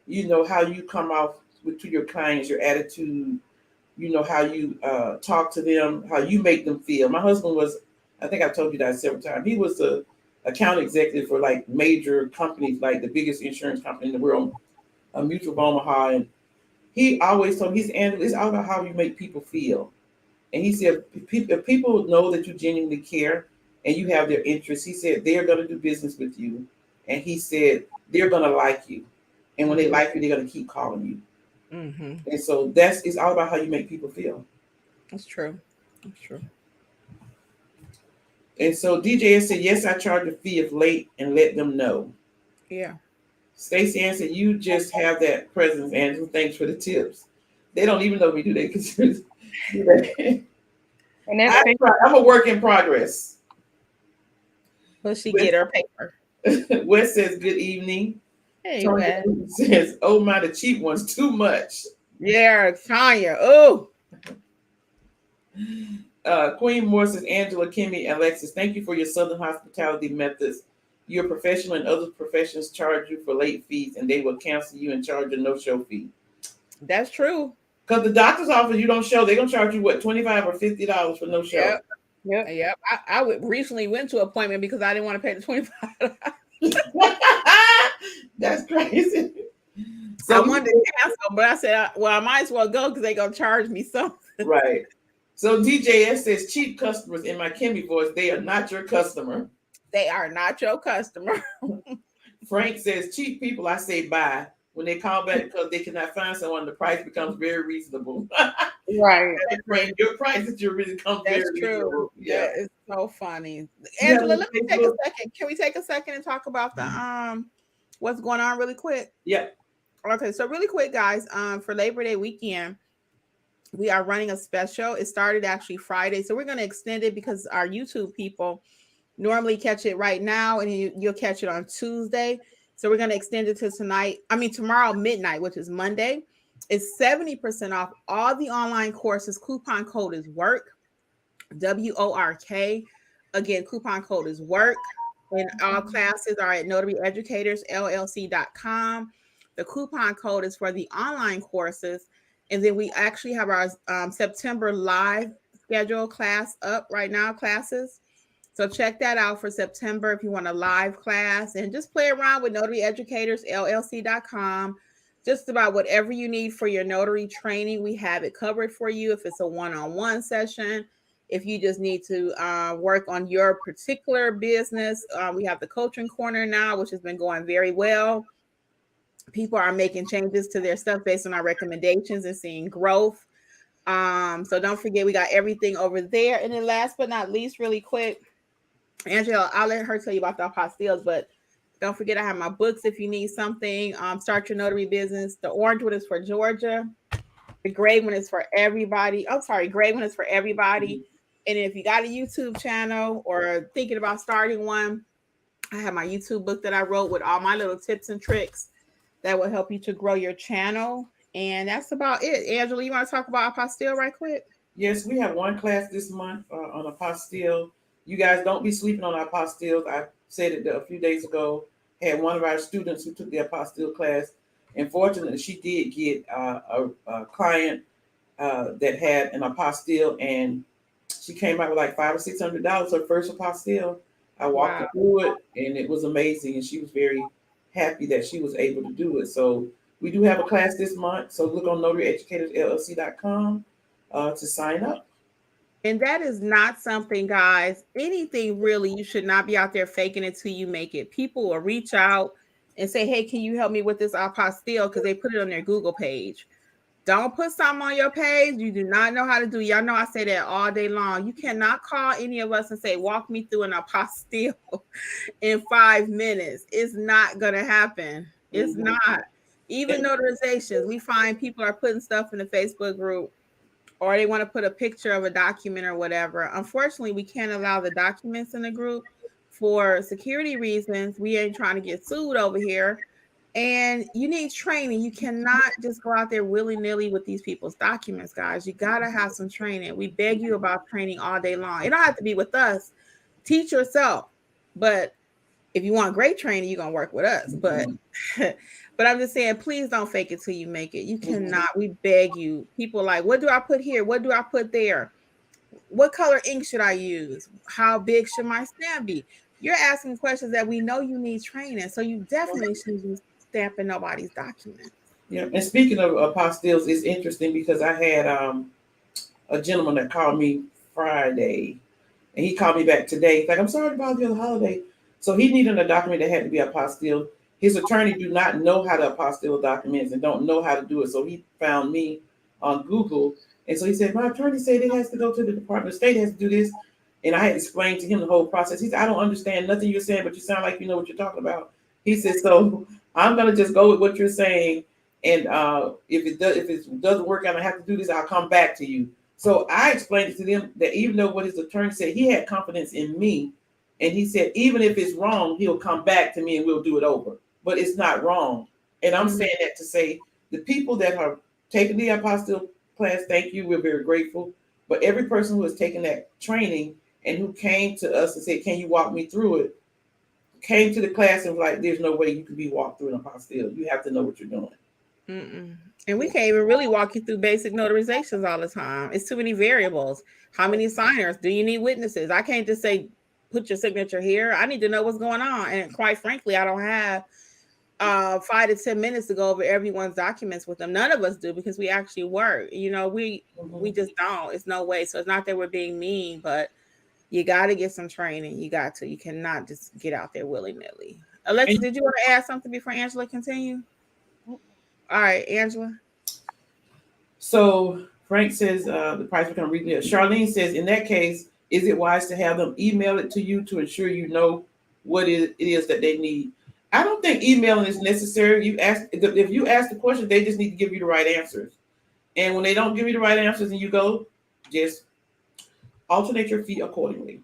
you know, how you come off to your clients, your attitude, you know, how you talk to them, how you make them feel. My husband was, I think I've told you that several times. He was the account executive for like major companies, like the biggest insurance company in the world, Mutual of Omaha. And he always told me, it's all about how you make people feel. And he said, if people know that you genuinely care and you have their interests, he said, they're going to do business with you. And he said, they're going to like you. And when they like you, they're going to keep calling you. And so it's all about how you make people feel. That's true. That's true. And so DJ said, yes, I charge a fee if late and let them know. Yeah. Stacey Ann said, you just have that presence, Andrew. Thanks for the tips. They don't even know we do that. And I'm a work in progress. Will she get her paper? Wes says, good evening. Hey, Wes says, oh my, the cheap ones, too much. Yeah, Tanya. Oh. Queen Moore says, Angela, Kimmi, Alexis, thank you for your Southern hospitality methods. Your professional and other professions charge you for late fees, and they will cancel you and charge a no-show fee. That's true. Because the doctor's office, you don't show, they're gonna charge you what, $25 or $50 for no show. Yep. Yep. Yep. I recently went to an appointment because I didn't want to pay the $25. That's crazy. So I wanted to cancel, but I said, well, I might as well go because they're gonna charge me something. Right. So DJS says, cheap customers in my Kimmi voice, they are not your customer. They are not your customer. Frank says, cheap people, I say bye. When they call back because they cannot find someone, the price becomes very reasonable. Right. Frank, your price that you really come very true. reasonable. Yeah, it's so funny. Angela, let me take a second. Can we take a second and talk about the what's going on really quick? Yeah. Okay, so really quick, guys. For Labor Day weekend, we are running a special. It started actually Friday, so we're going to extend it because our YouTube people normally catch it right now, and you'll catch it on Tuesday. So we're going to extend it to tomorrow midnight, which is Monday. It's 70% off all the online courses. Coupon code is WORK, WORK. Again, coupon code is WORK. And all classes are at notaryeducatorsllc.com. The coupon code is for the online courses. And then we actually have our September live schedule class up right now, classes. So check that out for September if you want a live class, and just play around with notaryeducatorsllc.com. Just about whatever you need for your notary training, we have it covered for you. If it's a one-on-one session, if you just need to work on your particular business, we have the coaching corner now, which has been going very well. People are making changes to their stuff based on our recommendations and seeing growth. So don't forget, we got everything over there. And then last but not least, really quick, Angela, I'll let her tell you about the apostilles, but don't forget I have my books if you need something. Start Your Notary Business. The orange one is for Georgia. The gray one is for everybody. Gray one is for everybody. And if you got a YouTube channel or thinking about starting one, I have my YouTube book that I wrote with all my little tips and tricks that will help you to grow your channel. And that's about it. Angela, you want to talk about apostille right quick? Yes, we have one class this month on apostille. You guys don't be sleeping on our apostilles. I said it a few days ago. Had one of our students who took the apostille class. And fortunately, she did get a client that had an apostille, and she came out with like $500 or $600 her first apostille. I walked her through it, and it was amazing. And she was very happy that she was able to do it. So we do have a class this month. So look on notaryeducatorsllc.com to sign up. And that is not something, guys, anything really, you should not be out there faking it till you make it. People will reach out and say, hey, can you help me with this apostille? Because they put it on their Google page. Don't put something on your page you do not know how to do. Y'all know I say that all day long. You cannot call any of us and say, walk me through an apostille in 5 minutes. It's not going to happen. It's not. Even notarizations, we find people are putting stuff in the Facebook group, or they want to put a picture of a document or whatever. Unfortunately, we can't allow the documents in the group for security reasons. We ain't trying to get sued over here. And you need training. You cannot just go out there willy-nilly with these people's documents, guys. You got to have some training. We beg you about training all day long. It don't have to be with us. Teach yourself. But if you want great training, you're going to work with us. But I'm just saying, please don't fake it till you make it. You cannot. We beg you. People are like, what do I put here? What do I put there? What color ink should I use? How big should my stamp be? You're asking questions that we know you need training. So you definitely shouldn't be stamping nobody's documents. Yeah. And speaking of apostilles, it's interesting because I had a gentleman that called me Friday, and he called me back today. He's like, I'm sorry to bother you on the holiday. So he needed a document that had to be apostille. His attorney do not know how to apostille documents and don't know how to do it. So he found me on Google. And so he said, my attorney said it has to go to the Department of State, has to do this. And I had explained to him the whole process. He said, I don't understand nothing you're saying, but you sound like you know what you're talking about. He said, so I'm going to just go with what you're saying. And if it doesn't work out, I have to do this, I'll come back to you. So I explained it to them that even though what his attorney said, he had confidence in me. And he said, even if it's wrong, he'll come back to me and we'll do it over. But it's not wrong. And I'm saying that to say the people that are taking the apostille class, thank you. We're very grateful. But every person who has taken that training and who came to us and said, can you walk me through it? Came to the class and was like, there's no way you can be walked through an apostille. You have to know what you're doing. And we can't even really walk you through basic notarizations all the time. It's too many variables. How many signers? Do you need witnesses? I can't just say, put your signature here. I need to know what's going on. And quite frankly, I don't have 5 to 10 minutes to go over everyone's documents with them. None of us do because we actually work. You know, we just don't. It's no way. So it's not that we're being mean, but you got to get some training. You got to. You cannot just get out there willy nilly. Alexa, did you want to add something before Angela continue? All right, Angela. So Frank says the price we're going to read it. Charlene says, in that case, is it wise to have them email it to you to ensure you know what it is that they need? I don't think emailing is necessary. If you ask the question, they just need to give you the right answers. And when they don't give you the right answers and you go, just alternate your fee accordingly.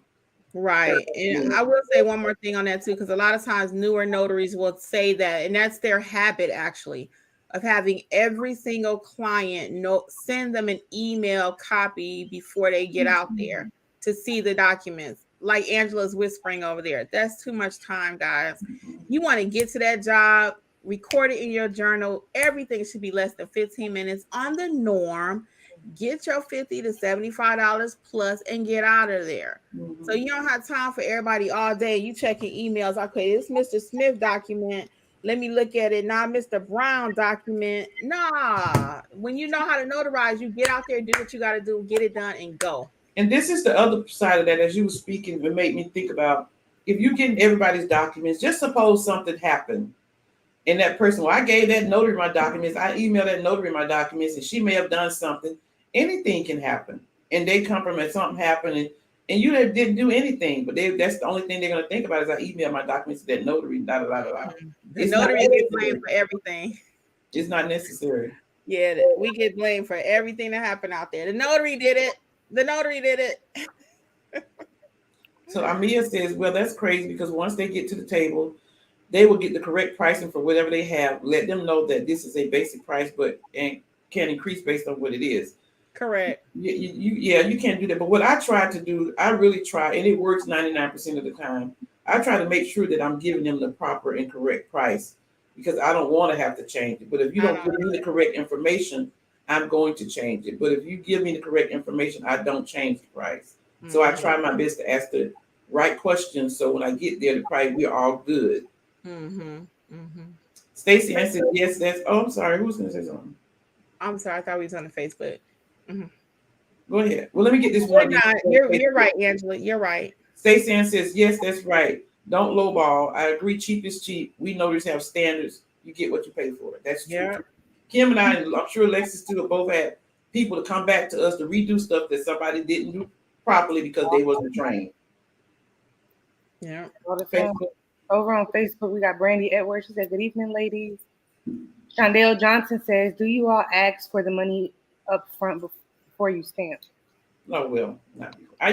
Right. And I will say one more thing on that too, because a lot of times newer notaries will say that, and that's their habit actually of having every single client send them an email copy before they get out there to see the documents. Like Angela's whispering over there. That's too much time, guys. You want to get to that job, record it in your journal. Everything should be less than 15 minutes on the norm. Get your $50 to $75 plus and get out of there. So you don't have time for everybody all day. You checking emails. Okay, this Mr. Smith document. Let me look at it. Now, Mr. Brown document. Nah. When you know how to notarize, you get out there, do what you got to do, get it done, and go. And this is the other side of that. As you were speaking, it made me think about if you're getting everybody's documents, just suppose something happened. And that person, well, I gave that notary my documents. I emailed that notary my documents, and she may have done something. Anything can happen. And they compromise, something happened, and you didn't do anything. But that's the only thing they're going to think about is I emailed my documents to that notary, da da da da. The notary gets blamed for everything. It's not necessary. Yeah, we get blamed for everything that happened out there. The notary did it. The notary did it. So Amia says, well, that's crazy because once they get to the table, they will get the correct pricing for whatever they have. Let them know that this is a basic price, and can increase based on what it is. Correct. You can't do that. But what I try to do, I really try, and it works 99% of the time. I try to make sure that I'm giving them the proper and correct price because I don't want to have to change it. But if you don't give me the correct information, I'm going to change it. But if you give me the correct information, I don't change the price. So I try my best to ask the right questions. So when I get there, the price, we're all good. Stacy answered, yes, that's, oh, I'm sorry. Who's going to say something? I'm sorry. I thought we was on the Facebook. Go ahead. Well, let me get this one. You're right, Angela. You're right. Stacey Ann says, yes, that's right. Don't lowball. I agree. Cheap is cheap. We notice have standards. You get what you pay for it. That's true. Yeah. Kim and I, and I'm sure Alexis too, have both had people to come back to us to redo stuff that somebody didn't do properly because they wasn't trained. Yeah. Over on Facebook, we got Brandy Edwards. She said, good evening, ladies. Shondell Johnson says, do you all ask for the money up front before you stamp? No, well, not before. I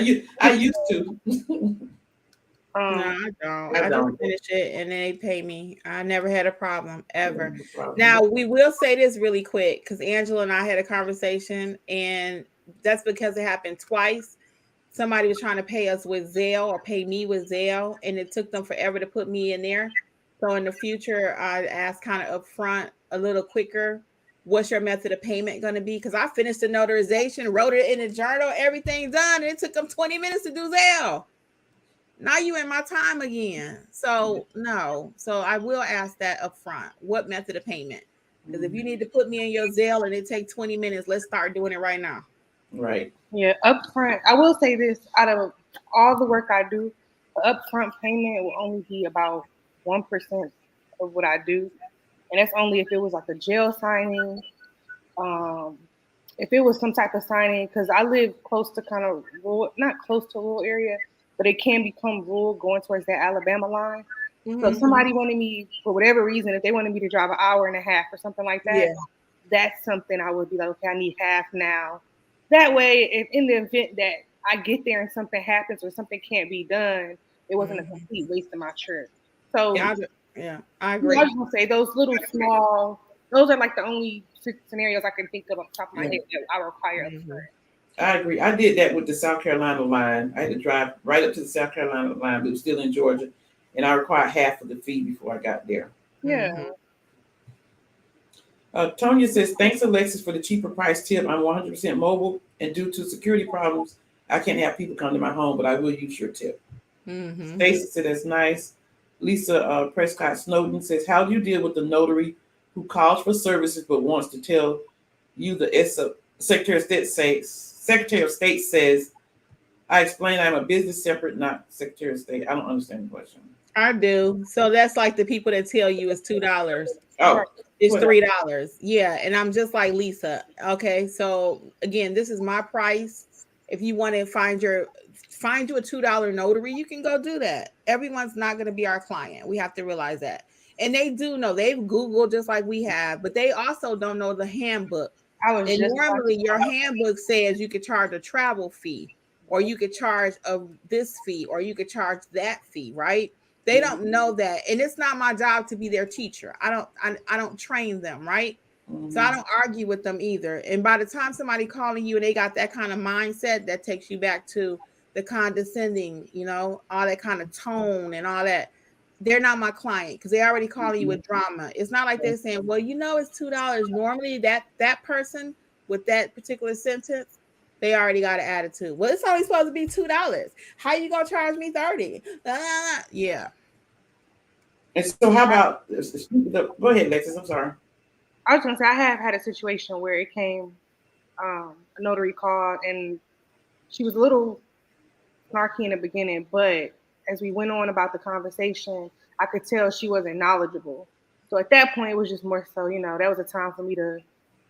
used to. No, I don't. I don't finish it and then they pay me. I never had a problem ever. Now, we will say this really quick because Angela and I had a conversation, and that's because it happened twice. Somebody was trying to pay us with Zelle or pay me with Zelle, and it took them forever to put me in there. So in the future, I'd ask kind of upfront a little quicker, what's your method of payment going to be? Because I finished the notarization, wrote it in the journal, everything done, and it took them 20 minutes to do Zelle. Now you in my time again. So no. So I will ask that up front. What method of payment? Because if you need to put me in your Zelle and it take 20 minutes, let's start doing it right now. Right. Yeah, upfront. I will say this, out of all the work I do, the upfront payment will only be about 1% of what I do. And that's only if it was like a jail signing. If it was some type of signing, because I live close to kind of rural, not close to a rural area, but it can become rural going towards that Alabama line. So if somebody wanted me, for whatever reason, if they wanted me to drive an hour and a half or something like that, that's something I would be like, okay, I need half now. That way, if in the event that I get there and something happens or something can't be done, it wasn't a complete waste of my trip. So I agree. I was gonna say those little small, those are like the only scenarios I can think of off the top of my head that I require. I agree. I did that with the South Carolina line. I had to drive right up to the South Carolina line, but it was still in Georgia, and I required half of the fee before I got there. Yeah. Tonya says, thanks, Alexis, for the cheaper price tip. I'm 100% mobile, and due to security problems, I can't have people come to my home, but I will use your tip. Mm-hmm. Stacy said, that's nice. Lisa Prescott Snowden says, how do you deal with the notary who calls for services but wants to tell you the Secretary of State says, I explain I'm a business separate, not Secretary of State. I don't understand the question. I do. So that's like the people that tell you it's $2. Oh, it's $3. Yeah. And I'm just like Lisa. Okay. So again, this is my price. If you want to find you a $2 notary, you can go do that. Everyone's not going to be our client. We have to realize that. And they do know, they've Googled just like we have, but they also don't know the handbook. And normally your handbook says you could charge a travel fee, or you could charge this fee, or you could charge that fee, right? They don't know that. And it's not my job to be their teacher. I don't train them, right? Mm-hmm. So I don't argue with them either. And by the time somebody calling you and they got that kind of mindset, that takes you back to the condescending, all that kind of tone and all that. They're not my client because they already calling you with drama. It's not like they're saying, well, it's $2. Normally that person with that particular sentence, they already got an attitude. Well, it's only supposed to be $2. How you gonna charge me $30? Yeah. And so how about go ahead, Lexus, I'm sorry. I was gonna say I have had a situation where it came a notary called and she was a little snarky in the beginning, but as we went on about the conversation, I could tell she wasn't knowledgeable. So at that point, it was just more so, that was a time for me to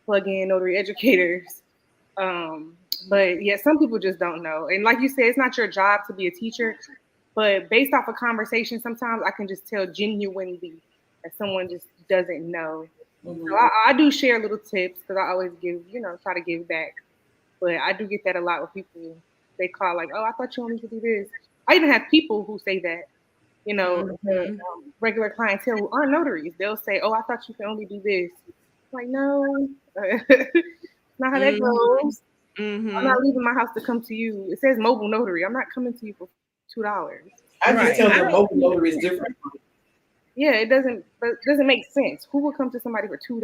plug in notary educators. But yeah, some people just don't know. And like you said, it's not your job to be a teacher, but based off of conversation, sometimes I can just tell genuinely that someone just doesn't know. Mm-hmm. So I do share little tips because I always give, try to give back. But I do get that a lot with people. They call like, oh, I thought you only could do this. I even have people who say that, regular clientele who aren't notaries. They'll say, oh, I thought you could only do this. I'm like, no, not how that goes. Mm-hmm. I'm not leaving my house to come to you. It says mobile notary. I'm not coming to you for $2. I can tell the mobile notary is different. Yeah, it doesn't make sense. Who will come to somebody for $2?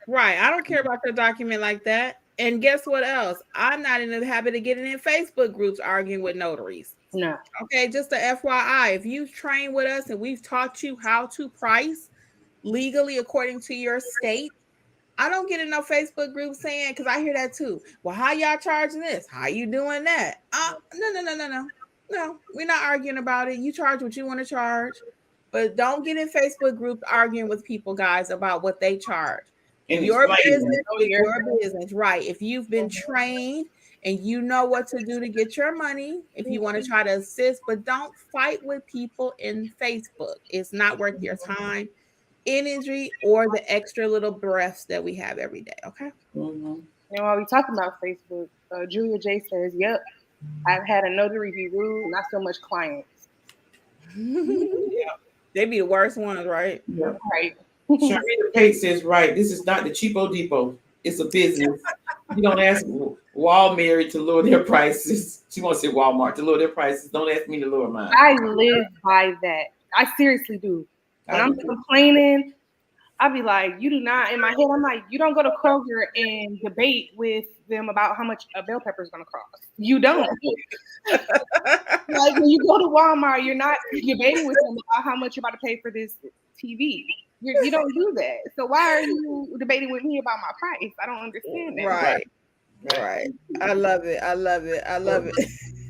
Right. I don't care about your document like that. And guess what else? I'm not in the habit of getting in Facebook groups arguing with notaries. No. Okay, just a FYI, if you've trained with us and we've taught you how to price legally according to your state, I don't get in no Facebook group saying, because I hear that too. Well, how y'all charging this? How you doing that? No, we're not arguing about it. You charge what you want to charge, but don't get in Facebook groups arguing with people, guys, about what they charge. And your business is your business, right? If you've been trained and you know what to do to get your money, if you want to try to assist, but don't fight with people in Facebook. It's not worth your time, energy, or the extra little breaths that we have every day. Okay. Mm-hmm. And while we talking about Facebook, Julia J says, "Yep, I've had a notary be rude, not so much clients." Yeah, they be the worst ones, right? Yeah. Right. Sharita Pate says, "Right, this is not the cheapo depot. It's a business. You don't ask Walmart to lower their prices. She wants to say Walmart to lower their prices. Don't ask me to lower mine." I live by that. I seriously do. When I'm complaining, I'll be like, you do not, in my head, I'm like, you don't go to Kroger and debate with them about how much a bell pepper is going to cost. You don't. Like when you go to Walmart, you're not debating with them about how much you're about to pay for this TV. You don't do that. So why are you debating with me about my price? I don't understand that. Right. I love it.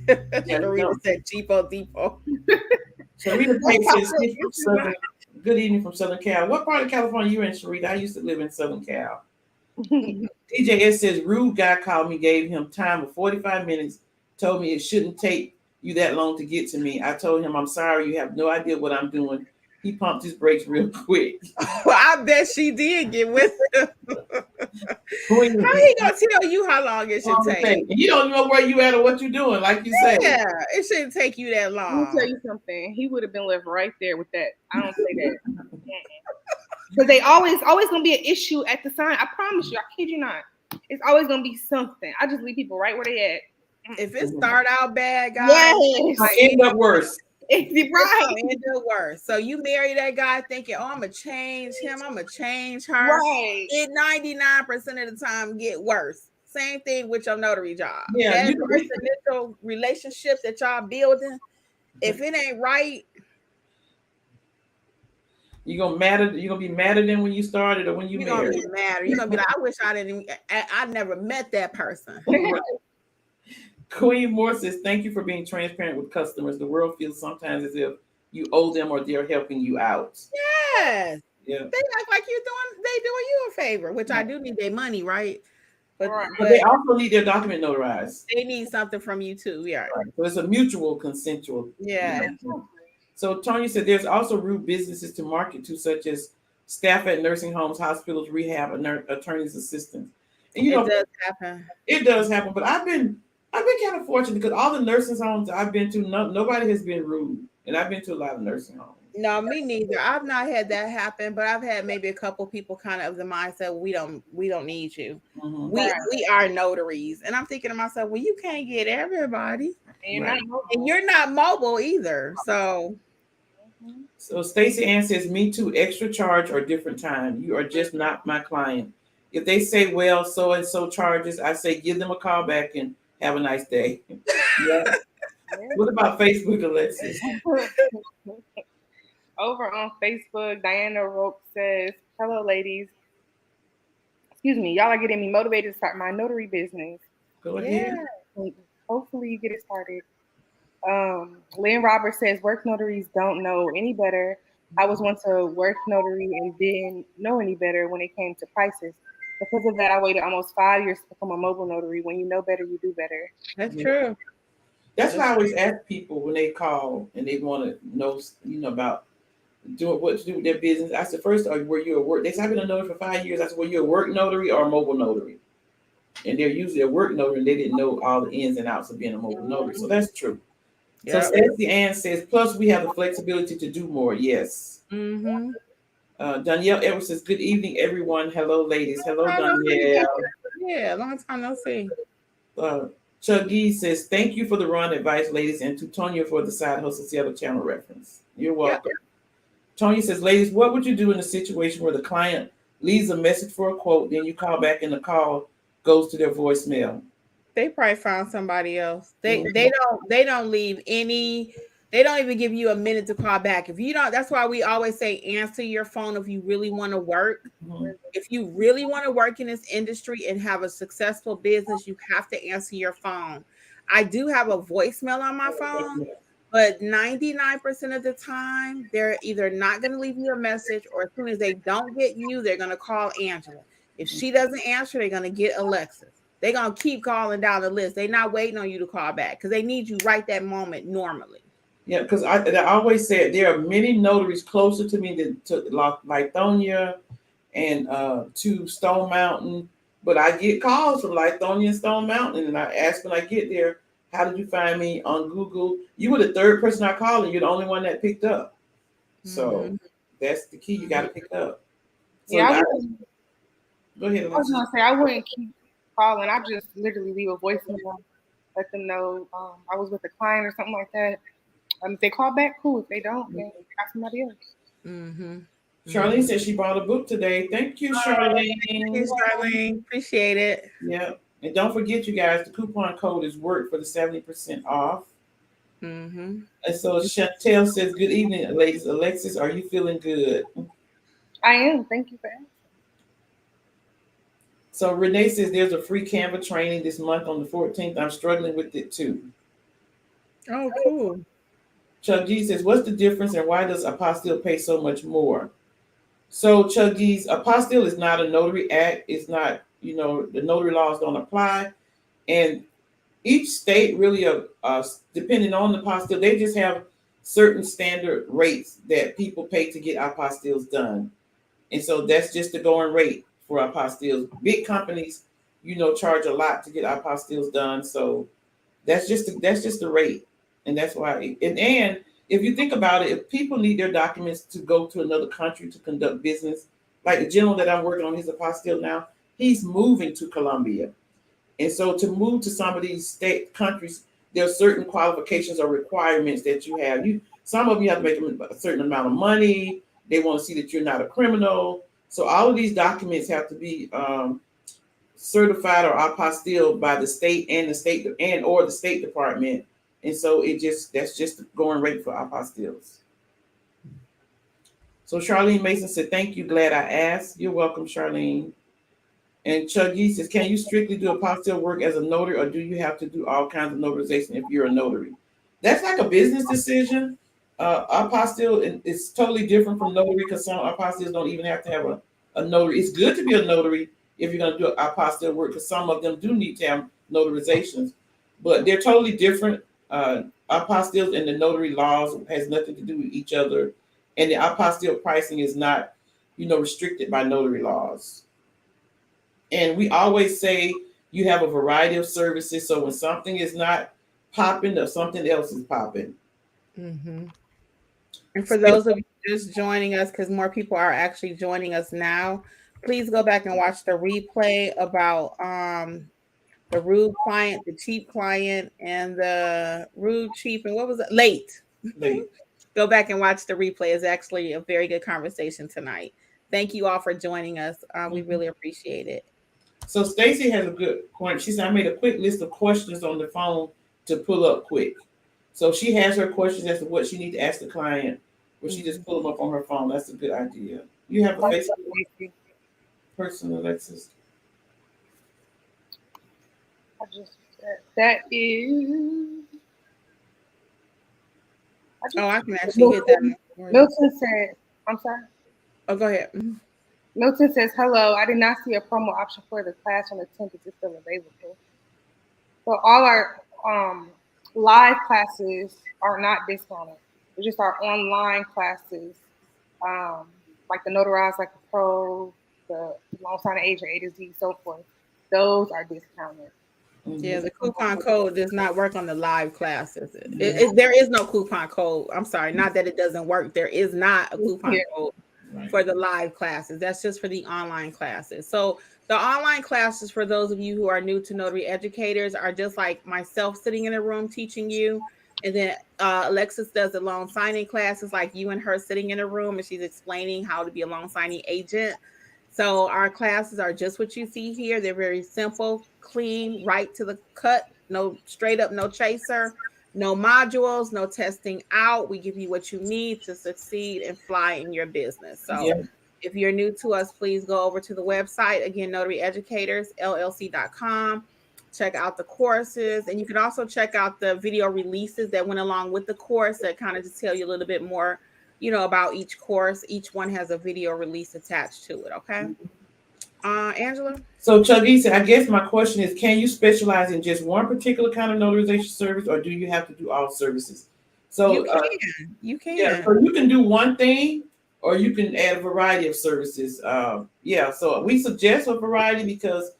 Sharita said cheapo depot. Sharita Pate says, good evening from Southern Cal. What part of California you in, Sharita? I used to live in Southern Cal. DJS says, rude guy called me, gave him time of 45 minutes, told me it shouldn't take you that long to get to me. I told him, I'm sorry, you have no idea what I'm doing. He pumped his brakes real quick. Well, I bet she did get with him. How he gonna tell you how long it should take? You don't know where you at or what you're doing, like you said. Yeah, it shouldn't take you that long. Let me tell you something. He would have been left right there with that. I don't say that. Because they always gonna be an issue at the sign. I promise you, I kid you not. It's always gonna be something. I just leave people right where they at. If it start out bad, guys, yes. I end up worse. Right. It's the worst. So you marry that guy thinking, oh, I'm gonna change him, I'm gonna change her. Right. It 99% of the time get worse. Same thing with your notary job. Yeah, That you first initial relationship that y'all building, if it ain't right, you're gonna be madder than when you started or when you you're gonna married. be mad. Or you're gonna be like, I wish I never met that person. Queen Moore says, thank you for being transparent with customers. The world feels sometimes as if you owe them or they're helping you out. Yes. Yeah. They act like they doing you a favor, which I do need their money, right? But, Right. But they also need their document notarized. they need something from you too. Yeah. Right. So it's a mutual consensual. Yeah. So Tony said there's also rude businesses to market to, such as staff at nursing homes, hospitals, rehab, attorneys, assistants. And It does happen. It does happen, but I've been kind of fortunate because all the nursing homes I've been to, nobody has been rude, and I've been to a lot of nursing homes. No, me neither. I've not had that happen, but I've had maybe a couple people kind of the mindset, we don't need you. Mm-hmm. We are notaries, and I'm thinking to myself, well, you can't get everybody, And you're not mobile either. So Stacey Ann says, me too, extra charge or different time. You are just not my client. If they say, well, so and so charges, I say give them a call back and have a nice day. Yeah. What about Facebook, Alexis? Over on Facebook, Diana Rope says, hello, ladies. Excuse me, y'all are getting me motivated to start my notary business. Go ahead. Hopefully you get it started. Lynn Roberts says, work notaries don't know any better. I was once a work notary and didn't know any better when it came to prices. Because of that, I waited almost 5 years to become a mobile notary. When you know better, you do better. That's true. That's why I always ask people when they call and they want to know, about doing what to do with their business. I said, first, were you a work? They said, I've been a notary for 5 years. I said, were you a work notary or a mobile notary? And they're usually a work notary and they didn't know all the ins and outs of being a mobile notary. So that's true. So Stacey Ann says, plus we have the flexibility to do more. Yes. Mm-hmm. Danielle Edwards says, good evening, everyone. Hello, ladies. Hello, Danielle. Yeah, long time no see. Chuggy says, thank you for the run advice, ladies, and to Tonya for the Side Hustle Seattle channel reference. You're welcome. Tonya says, ladies, what would you do in a situation where the client leaves a message for a quote, then you call back and the call goes to their voicemail? They probably found somebody else. They don't leave any. They don't even give you a minute to call back. If you don't, that's why we always say answer your phone if you really want to work. Mm-hmm. If you really want to work in this industry and have a successful business, you have to answer your phone. I do have a voicemail on my phone, but 99% of the time, they're either not going to leave you a message, or as soon as they don't get you, they're going to call Angela. If she doesn't answer, they're going to get Alexis. They're going to keep calling down the list. They're not waiting on you to call back because they need you right that moment normally. Yeah, because I always said there are many notaries closer to me than to Lithonia and to Stone Mountain, but I get calls from Lithonia and Stone Mountain, and I ask when I get there, how did you find me on Google? You were the third person I called, and you're the only one that picked up. So that's the key. You got to pick up. So Yeah, go ahead. I was going to say, I wouldn't keep calling. I just literally leave a voicemail, let them know I was with a client or something like that. If they call back, cool. If they don't, then they got somebody else. Mm-hmm. Charlene said she bought a book today. Thank you, Charlene. Thank you, Charlene. Appreciate it. Yeah. And don't forget, you guys, the coupon code is WORK for the 70% off. Mm-hmm. And so Chantel says, good evening, ladies. Alexis, are you feeling good? I am. Thank you for asking. So Renee says there's a free Canva training this month on the 14th. I'm struggling with it too. Oh, cool. Chuck G says, what's the difference and why does apostille pay so much more? So Chuck G's apostille is not a notary act. It's not, the notary laws don't apply. And each state really, depending on the apostille, they just have certain standard rates that people pay to get apostilles done. And so that's just the going rate for apostilles. Big companies, charge a lot to get apostilles done. So that's just the rate. And that's why, and if you think about it, if people need their documents to go to another country to conduct business, like the gentleman that I'm working on his apostille now, he's moving to Colombia. And so to move to some of these countries, there are certain qualifications or requirements that you have. Some of them you have to make them a certain amount of money. They want to see that you're not a criminal. So all of these documents have to be certified or apostilled by the state or the State Department. And so that's just the going rate for apostilles. So Charlene Mason said, thank you, glad I asked. You're welcome, Charlene. And Chuggy says, can you strictly do apostille work as a notary, or do you have to do all kinds of notarization if you're a notary? That's like a business decision. Apostille is totally different from notary because some apostilles don't even have to have a notary. It's good to be a notary if you're going to do apostille work because some of them do need to have notarizations, but they're totally different. Apostilles and the notary laws has nothing to do with each other, and the apostille pricing is not, restricted by notary laws. And we always say you have a variety of services, so when something is not popping, or something else is popping. Mm-hmm. And for those of you just joining us, because more people are actually joining us now, please go back and watch the replay about the rude client, the cheap client, and the rude, cheap, and what was it? Late. Go back and watch the replay. It's actually a very good conversation tonight. Thank you all for joining us. We really appreciate it. So Stacy has a good point. She said, I made a quick list of questions on the phone to pull up quick. So she has her questions as to what she needs to ask the client, but she just pull them up on her phone. That's a good idea. You have a Facebook person, Alexis? That is. I can actually hit that. Milton said, I'm sorry. Oh, go ahead. Milton says, hello, I did not see a promo option for the class on the 10th. Is it still available? So all our live classes are not discounted. It's just our online classes, like the Notarized Like a Pro, the Loan Signing Agent A to Z, so forth. Those are discounted. Yeah, the coupon code does not work on the live classes. There is no coupon code. I'm sorry, not that it doesn't work. There is not a coupon code for the live classes. That's just for the online classes. So the online classes, for those of you who are new to notary educators, are just like myself sitting in a room teaching you. And then Alexis does the loan signing classes, like you and her sitting in a room, and she's explaining how to be a loan signing agent. So our classes are just what you see here. They're very simple, clean, right to the cut, no straight up, no chaser, no modules, no testing out. We give you what you need to succeed and fly in your business. So if you're new to us, please go over to the website. Again, notaryeducatorsllc.com. Check out the courses. And you can also check out the video releases that went along with the course that kind of just tell you a little bit more, about each course. Each one has a video release attached to it. Okay. Angela? So Chuggy said, I guess my question is, can you specialize in just one particular kind of notarization service, or do you have to do all services? So you can. Yeah, so you can do one thing, or you can add a variety of services. So we suggest a variety because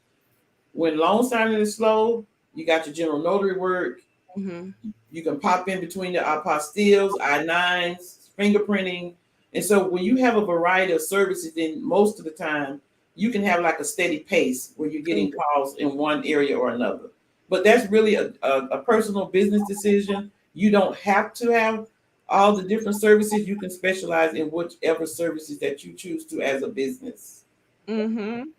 when loan signing is slow, you got your general notary work. Mm-hmm. You can pop in between the apostilles, I-9s, fingerprinting. And so when you have a variety of services, then most of the time you can have like a steady pace where you're getting calls in one area or another. But that's really a personal business decision. You don't have to have all the different services. You can specialize in whichever services that you choose to as a business. Mm-hmm.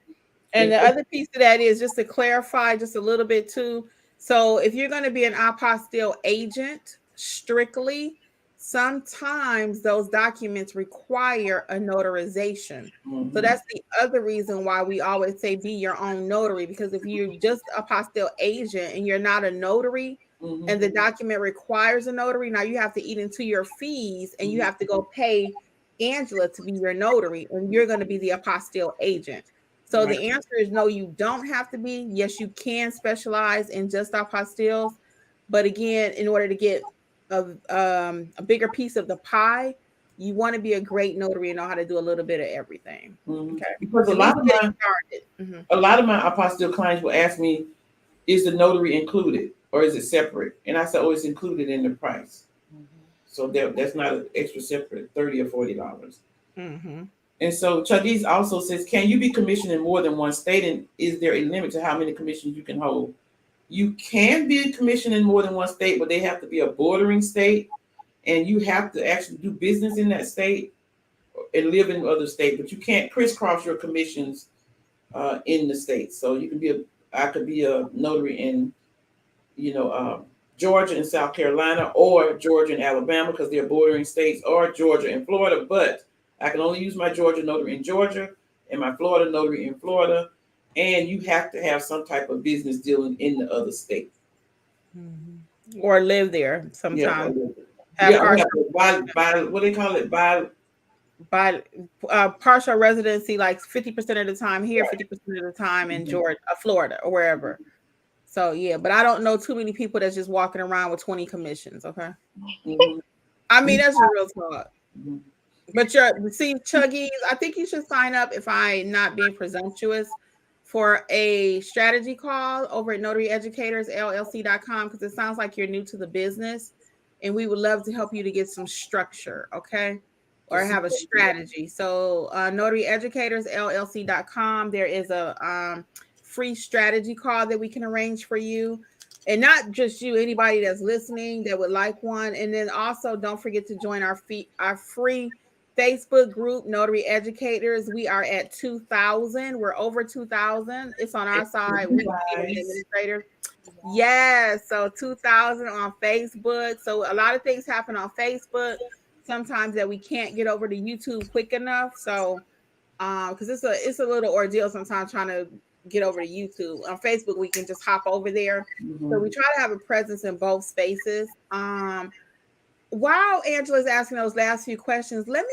And the other piece of that is just to clarify just a little bit too. So if you're going to be an apostille agent strictly, sometimes those documents require a notarization. Mm-hmm. So that's the other reason why we always say be your own notary, because if you're just a apostille agent and you're not a notary, mm-hmm. and the document requires a notary, now you have to eat into your fees and you have to go pay Angela to be your notary, and you're going to be the apostille agent. So the answer is no, you don't have to be. Yes, you can specialize in just apostilles. But again, in order to get a bigger piece of the pie, you want to be a great notary and know how to do a little bit of everything. Mm-hmm. Okay. Because a lot of my apostille clients will ask me, is the notary included or is it separate? And I said, oh, it's included in the price. Mm-hmm. So that's not an extra separate $30 or $40. Mm-hmm. And so Chuggies also says, can you be commissioned in more than one state? And is there a limit to how many commissions you can hold? You can be commissioned in more than one state, but they have to be a bordering state. and you have to actually do business in that state and live in other state, but you can't crisscross your commissions in the state. So you can be I could be a notary in, Georgia and South Carolina, or Georgia and Alabama because they're bordering states, or Georgia and Florida. But I can only use my Georgia notary in Georgia and my Florida notary in Florida. And you have to have some type of business dealing in the other state. Or live there sometimes. Yeah, by what they call it, by partial residency, like 50% of the time here, 50% of the time in Georgia, Florida, or wherever. So yeah, but I don't know too many people that's just walking around with 20 commissions. Okay, I mean that's a real talk. But see, Chuggies, I think you should sign up, if I'm not being presumptuous, for a strategy call over at notaryeducatorsllc.com, because it sounds like you're new to the business, and we would love to help you to get some structure, okay? Or have a strategy. So notaryeducatorsllc.com, there is a free strategy call that we can arrange for you. And not just you, anybody that's listening that would like one. And then also don't forget to join our free Facebook group, Notary Educators. We are at 2,000. We're over 2,000. It's on our side. We administrators. Yes, so 2,000 on Facebook. So a lot of things happen on Facebook sometimes that we can't get over to YouTube quick enough. So because it's a little ordeal sometimes trying to get over to YouTube. On Facebook, we can just hop over there. So we try to have a presence in both spaces. While Angela's asking those last few questions, let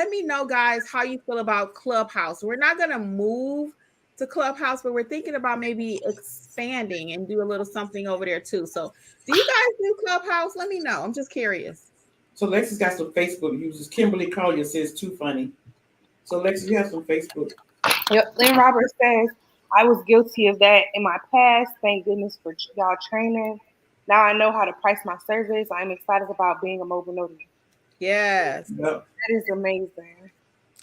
me know, guys, how you feel about Clubhouse. We're not gonna move to Clubhouse, but we're thinking about maybe expanding and do a little something over there too. So do you guys do Clubhouse? Let me know. I'm just curious. So Lexi's got some Facebook users. Kimberly Collier says too funny. So Lexi, you have some Facebook. Yep. Lynn Roberts says, I was guilty of that in my past. Thank goodness for y'all training. Now I know how to price my service. I'm excited about being a mobile notary. Yes. Yep. That is amazing.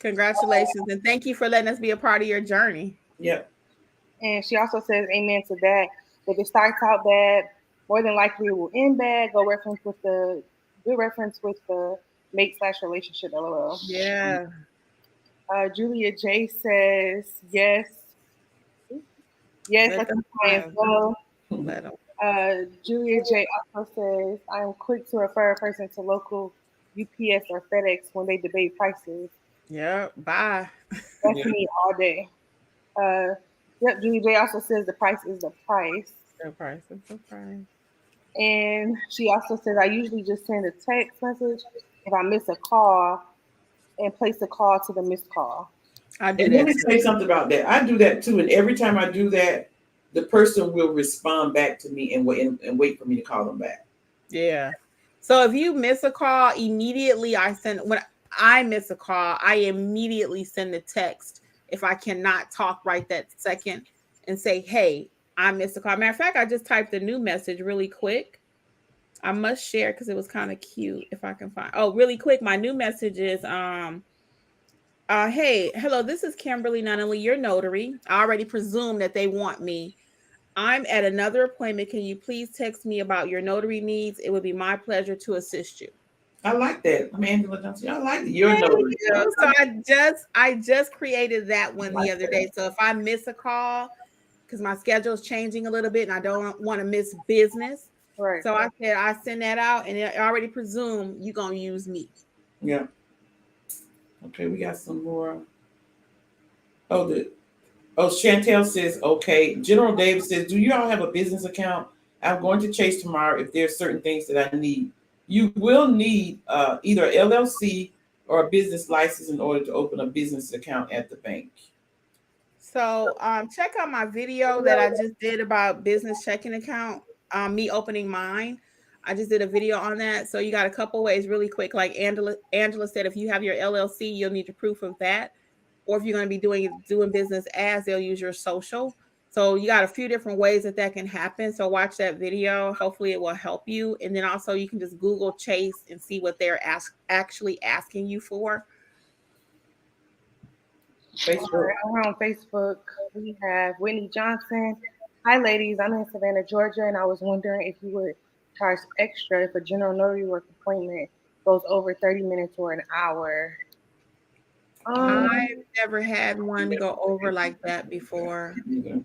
Congratulations. And thank you for letting us be a part of your journey. Yep. And she also says, amen to that. If it starts out bad, more than likely it will end bad. Good reference with the mate/relationship, LOL. Yeah. Julia J says, yes. Yes, as well. Julia J also says, I am quick to refer a person to local UPS or FedEx when they debate prices. Yeah, bye. That's me all day. Yep, Julia J also says the price is the price. The price is the price. And she also says, I usually just send a text message if I miss a call and place a call to the missed call. I do that. Let me say something about that. I do that too. And every time I do that, the person will respond back to me and wait for me to call them back. Yeah. So if you miss a call, immediately when I miss a call, I immediately send a text if I cannot talk right that second and say, hey, I missed a call. Matter of fact, I just typed a new message really quick. I must share because it was kind of cute if I can find. Oh, really quick. My new message is hey, hello, this is Kimberly Nunnally, your notary. I already presume that they want me. I'm at another appointment. Can you please text me about your notary needs? It would be my pleasure to assist you. I like that. I'm Angela Johnson. I like your notary. So I just created that one the other day. So if I miss a call, because my schedule is changing a little bit and I don't want to miss business. Right. So I said I send that out and I already presume you're gonna use me. Yeah. Okay, we got some more. Chantel says, okay. General Davis says, do you all have a business account? I'm going to Chase tomorrow if there's certain things that I need. You will need either an LLC or a business license in order to open a business account at the bank. So check out my video that I just did about business checking account, me opening mine. I just did a video on that. So you got a couple ways really quick. Like Angela said, if you have your LLC, you'll need your proof of that. Or if you're going to be doing business as, they'll use your social. So you got a few different ways that can happen. So watch that video. Hopefully it will help you. And then also you can just Google Chase and see what they're actually asking you for. Facebook. On Facebook, we have Whitney Johnson. Hi, ladies. I'm in Savannah, Georgia, and I was wondering if you would charge extra for general notary work appointment goes over 30 minutes or an hour. I've never had one go over like that before.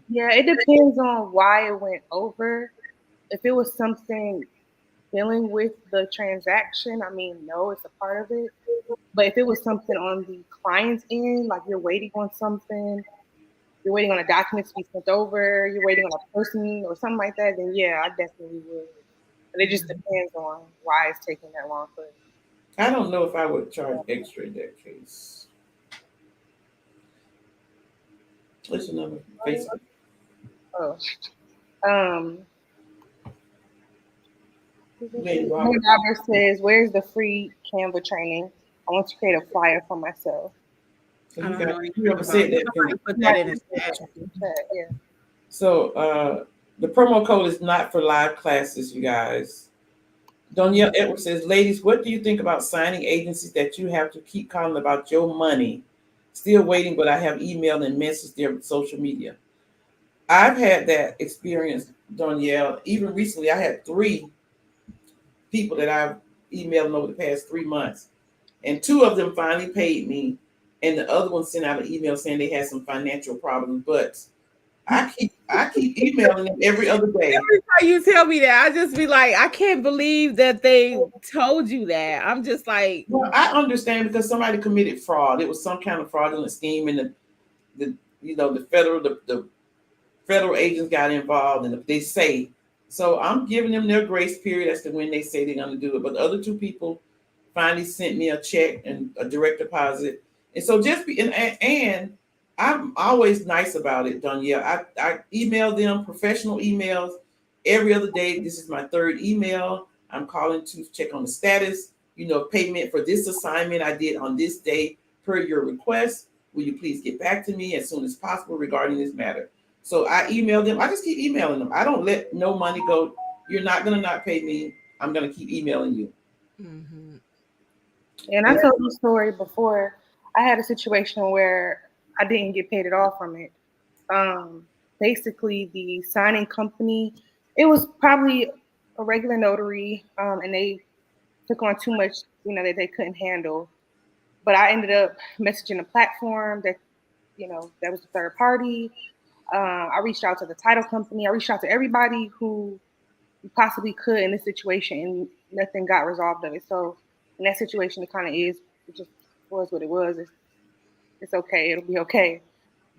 Yeah, it depends on why it went over. If it was something dealing with the transaction, I mean, no, it's a part of it. But if it was something on the client's end, like you're waiting on something, you're waiting on a document to be sent over, you're waiting on a person or something like that, then yeah, I definitely would. But it just depends on why it's taking that long for. I don't know if I would charge extra in that case. What's your number? Facebook. Oh, um, Lady Robert. Robert says, "Where's the free Canva training? I want to create a flyer for myself." So I you don't know got anything you ever about said it. that? Somebody put that in his chat. Yeah. So the promo code is not for live classes, you guys. Danielle Edwards says, ladies, what do you think about signing agencies that you have to keep calling about your money? Still waiting, but I have emailed and messaged their social media. I've had that experience, Danielle. Even recently, I had 3 people that I've emailed over the past 3 months, and 2 of them finally paid me, and the other one sent out an email saying they had some financial problems. But I keep emailing them every other day. Every time you tell me that, I just be like, I can't believe that they told you that. I'm just like, Well, I understand because somebody committed fraud. It was some kind of fraudulent scheme, and the federal agents got involved, and they say so. I'm giving them their grace period as to when they say they're going to do it. But the other 2 people finally sent me a check and a direct deposit, and so and I'm always nice about it, Danielle. I email them professional emails every other day. This is my 3rd email. I'm calling to check on the status. Payment for this assignment I did on this day per your request. Will you please get back to me as soon as possible regarding this matter? So I email them. I just keep emailing them. I don't let no money go. You're not gonna not pay me. I'm gonna keep emailing you. mm-hmm. And I told the story before. I had a situation where I didn't get paid at all from it. Basically, the signing company, it was probably a regular notary, and they took on too much, that they couldn't handle. But I ended up messaging a platform that was a third party. I reached out to the title company. I reached out to everybody who possibly could in this situation, and nothing got resolved of it. So in that situation, it kind of is. It just was what it was. It's okay. It'll be okay.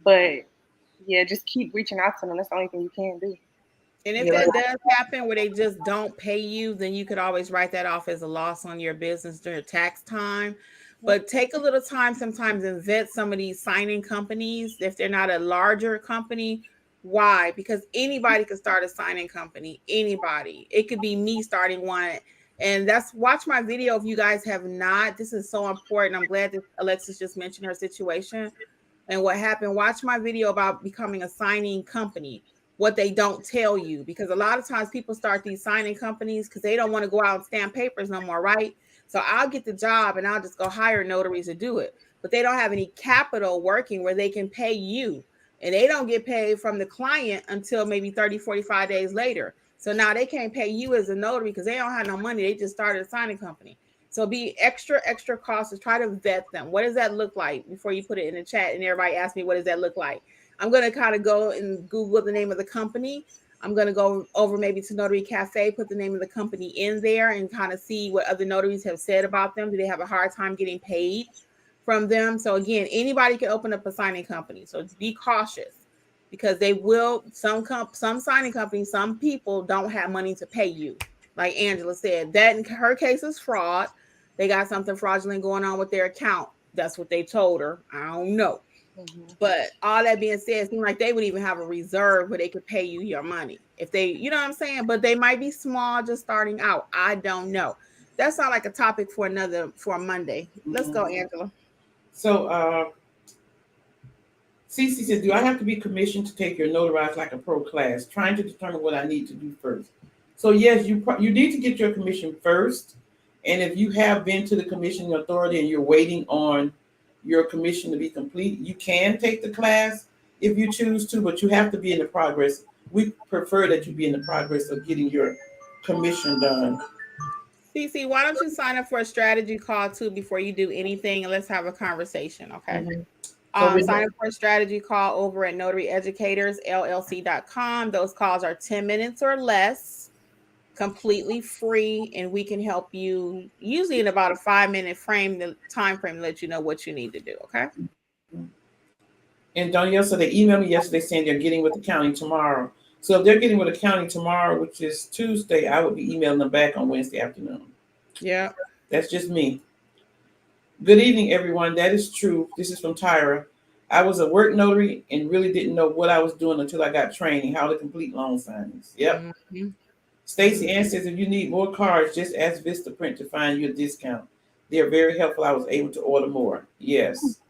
But yeah, just keep reaching out to them. That's the only thing you can do. And if that does happen where they just don't pay you, then you could always write that off as a loss on your business during tax time. But take a little time sometimes and vet some of these signing companies if they're not a larger company. Why? Because anybody can start a signing company. Anybody. It could be me starting one. And watch my video if you guys have not. This is so important. I'm glad that Alexis just mentioned her situation and what happened. Watch my video about becoming a signing company, what they don't tell you, because a lot of times people start these signing companies because they don't want to go out and stamp papers no more, right? So I'll get the job and I'll just go hire notaries to do it, but they don't have any capital working where they can pay you, and they don't get paid from the client until maybe 30, 45 days later. So now they can't pay you as a notary because they don't have no money. They just started a signing company. So be extra cautious. Try to vet them. What does that look like before you put it in the chat? And everybody asks me, what does that look like? I'm going to kind of go and Google the name of the company. I'm going to go over maybe to Notary Cafe, put the name of the company in there and kind of see what other notaries have said about them. Do they have a hard time getting paid from them? So again, anybody can open up a signing company. So be cautious because they will, some signing companies, some people don't have money to pay you. Like Angela said, that in her case is fraud. They got something fraudulent going on with their account. That's what they told her. I don't know. Mm-hmm. But all that being said, it seems like they would even have a reserve where they could pay you your money if they, you know what I'm saying? But they might be small, just starting out. I don't know. That sounds like a topic for a Monday. Let's go, Angela. So Cece said, do I have to be commissioned to take your Notarize Like a Pro class? Trying to determine what I need to do first. So yes, you need to get your commission first. And if you have been to the commissioning authority and you're waiting on your commission to be complete, you can take the class if you choose to, but you have to be in the progress. We prefer that you be in the progress of getting your commission done. CC, why don't you sign up for a strategy call too before you do anything, and let's have a conversation, okay? Mm-hmm. So Sign up for a strategy call over at notaryeducatorsllc.com. Those calls are 10 minutes or less, completely free, and we can help you usually in about a 5-minute time frame to let you know what you need to do, okay? And Danielle said they emailed me yesterday saying they're getting with the county tomorrow. So if they're getting with the county tomorrow, which is Tuesday, I would be emailing them back on Wednesday afternoon. Yeah. That's just me. Good evening, everyone. That is true. This is from Tyra. I was a work notary and really didn't know what I was doing until I got training, how to complete loan signings. Yep. Mm-hmm. Stacy Ann says, if you need more cards, just ask Vistaprint to find you a discount. They are very helpful. I was able to order more. Yes.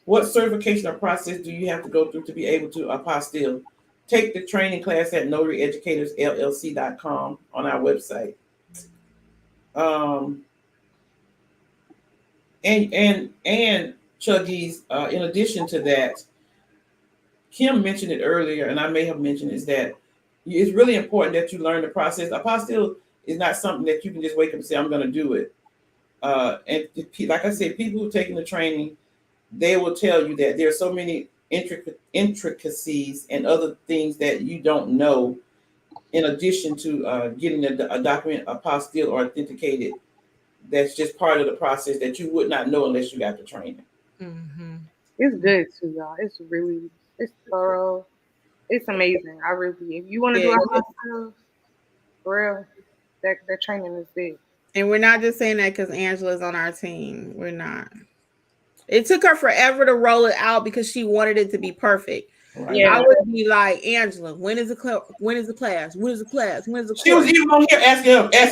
What certification or process do you have to go through to be able to apostille? Take the training class at notaryeducatorsllc.com on our website. And Chuggies, in addition to that, Kim mentioned it earlier, and I may have mentioned is that it's really important that you learn the process. Apostille is not something that you can just wake up and say, I'm going to do it. And like I said, people who are taking the training, they will tell you that there are so many intricacies and other things that you don't know, in addition to getting a document apostille or authenticated. That's just part of the process that you would not know unless you got the training. Mm-hmm. It's good too, y'all. It's thorough. It's amazing. I really, if you want to do a hospital, for real, that training is big. And we're not just saying that because Angela's on our team. We're not. It took her forever to roll it out because she wanted it to be perfect. Right. Yeah. I would be like, Angela, when is the class? When is the class? When is the class? When is the She was course? even on here ask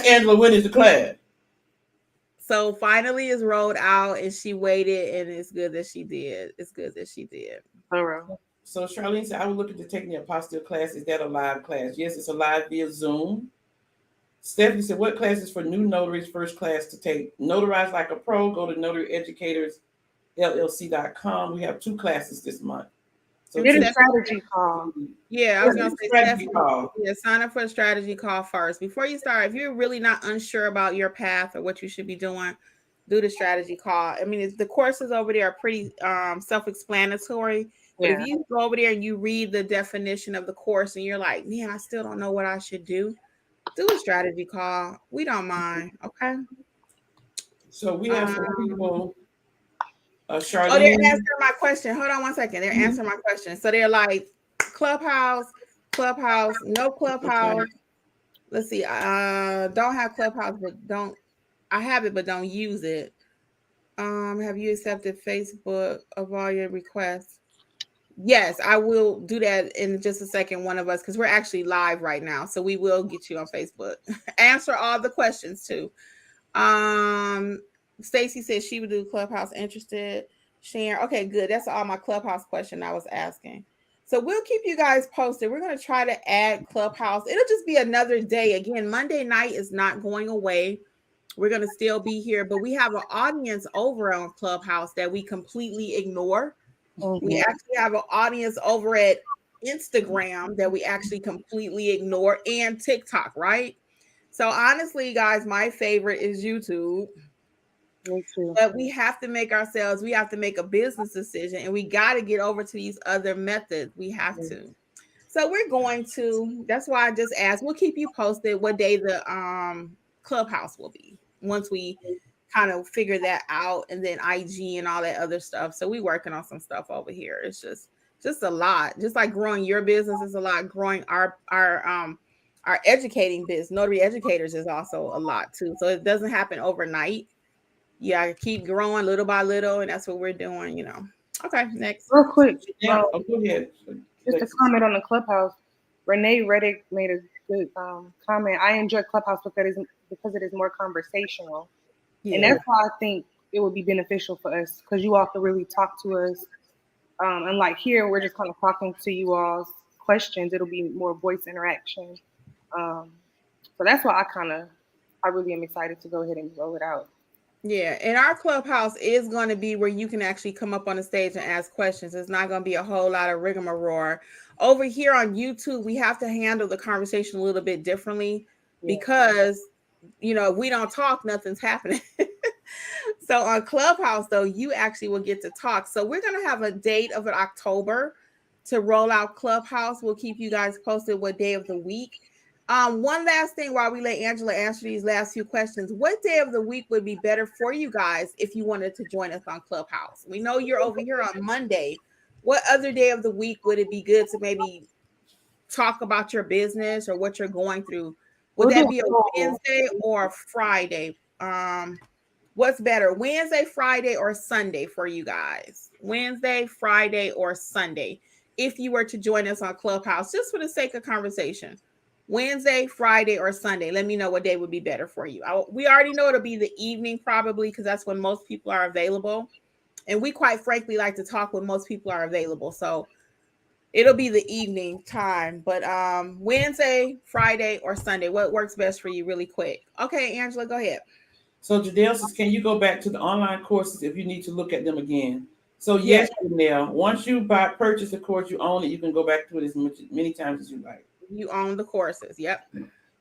Angela, when is the class? So finally it's rolled out and she waited, and it's good that she did. It's good that she did. Thorough. So Charlene said, I would look at the taking the apostille class. Is that a live class? Yes, it's a live via Zoom. Stephanie said, what classes for new notaries first class to take? Notarize like a pro, go to notaryeducatorsllc.com. We have 2 classes this month. So Get a strategy call. Yeah, I was gonna say strategy call. Yeah, sign up for a strategy call first. Before you start, if you're really not unsure about your path or what you should be doing, do the strategy call. I mean, the courses over there are pretty self-explanatory. But if you go over there and you read the definition of the course and you're like, man, I still don't know what I should do a strategy call. We don't mind. Okay. So we have some people. Charlene. Oh, they're answering my question. Hold on one second. They're answering my question. So they're like, Clubhouse, no Clubhouse. Let's see. Don't have Clubhouse, but I have it, but don't use it. Have you accepted Facebook of all your requests? Yes, I will do that in just a second, one of us, because we're actually live right now. So we will get you on Facebook. Answer all the questions too. Stacy said she would do Clubhouse. Interested. Sharon. Okay, good. That's all my Clubhouse question I was asking. So we'll keep you guys posted. We're going to try to add Clubhouse. It'll just be another day. Again, Monday night is not going away. We're going to still be here, but we have an audience over on Clubhouse that we completely ignore. Mm-hmm. We actually have an audience over at Instagram that we actually completely ignore, and TikTok, right? So honestly, guys, my favorite is YouTube. But we have to make a business decision, and we got to get over to these other methods. We have to. So we're going to, that's why I just asked. We'll keep you posted what day the Clubhouse will be once we kind of figure that out, and then IG and all that other stuff. So we working on some stuff over here. It's just a lot. Just like growing your business is a lot. Growing our educating business, Notary Educators, is also a lot too. So it doesn't happen overnight. Yeah, keep growing little by little, and that's what we're doing, Okay, next. Real quick. Yeah, go ahead. Just a comment on the Clubhouse. Renee Reddick made a good comment. I enjoy Clubhouse because it is more conversational. Yeah. And that's why I think it would be beneficial for us, because you all can really talk to us. And like here, we're just kind of talking to you all's questions. It'll be more voice interaction. So that's why I really am excited to go ahead and roll it out. Yeah, and our Clubhouse is going to be where you can actually come up on the stage and ask questions. It's not going to be a whole lot of rigmarole. Over here on YouTube, we have to handle the conversation a little bit differently because we don't talk, nothing's happening. So on Clubhouse, though, you actually will get to talk. So we're going to have a date of October to roll out Clubhouse. We'll keep you guys posted what day of the week. One last thing while we let Angela answer these last few questions. What day of the week would be better for you guys if you wanted to join us on Clubhouse? We know you're over here on Monday. What other day of the week would it be good to maybe talk about your business or what you're going through? Would that be a Wednesday or a Friday? What's better, Wednesday, Friday, or Sunday for you guys? Wednesday, Friday, or Sunday? If you were to join us on Clubhouse, just for the sake of conversation, Wednesday, Friday, or Sunday. Let me know what day would be better for you. We already know it'll be the evening probably because that's when most people are available. And we quite frankly like to talk when most people are available. So it'll be the evening time. But Wednesday, Friday, or Sunday, what works best for you really quick? Okay, Angela, go ahead. So Janelle says, can you go back to the online courses if you need to look at them again? So yes, Janelle, once you purchase the course, you own it. You can go back to it as many times as you like. You own the courses. Yep.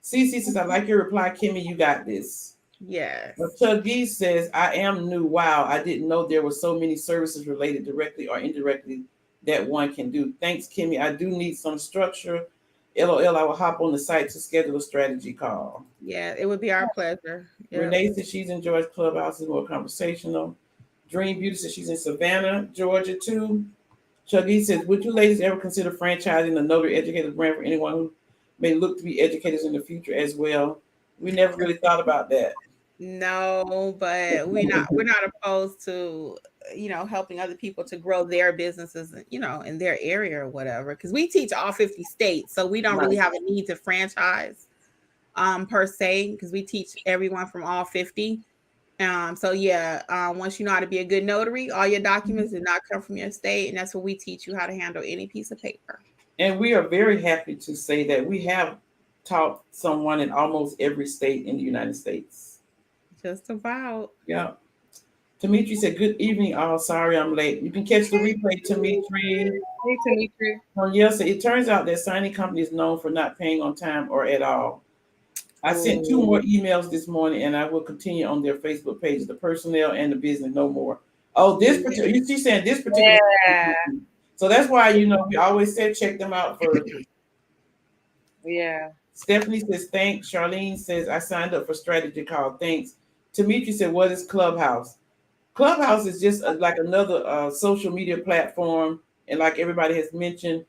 CC says, I like your reply, Kimmi. You got this. Yes. Chuggy says, I am new. Wow, I didn't know there were so many services related directly or indirectly that one can do. Thanks, Kimmi. I do need some structure. LOL, I will hop on the site to schedule a strategy call. Yeah, it would be our pleasure. Yep. Renee says she's enjoys Clubhouse, is more conversational. Dream Beauty says she's in Savannah, Georgia, too. Chuggy says, would you ladies ever consider franchising a notary educator brand for anyone who may look to be educators in the future as well? We never really thought about that. No, but we're not opposed to helping other people to grow their businesses, in their area or whatever. Because we teach all 50 states, so we don't really have a need to franchise per se, because we teach everyone from all 50. So yeah, once you know how to be a good notary, all your documents did not come from your state, and that's what we teach you, how to handle any piece of paper. And we are very happy to say that we have taught someone in almost every state in the United States. Just about. Yeah. Dimitri said, good evening, all. Sorry I'm late. You can catch the replay, Dimitri. Hey, Dimitri. Yes, it turns out that signing company is known for not paying on time or at all. I sent 2 more emails this morning, and I will continue on their Facebook page, the personnel and the business, no more. Oh, this particular, she's saying this particular. Yeah. So that's why, we always said check them out first. Yeah. Stephanie says, thanks. Charlene says, I signed up for strategy call. Thanks. Dimitri said, what is Clubhouse? Clubhouse is just like another social media platform. And like everybody has mentioned,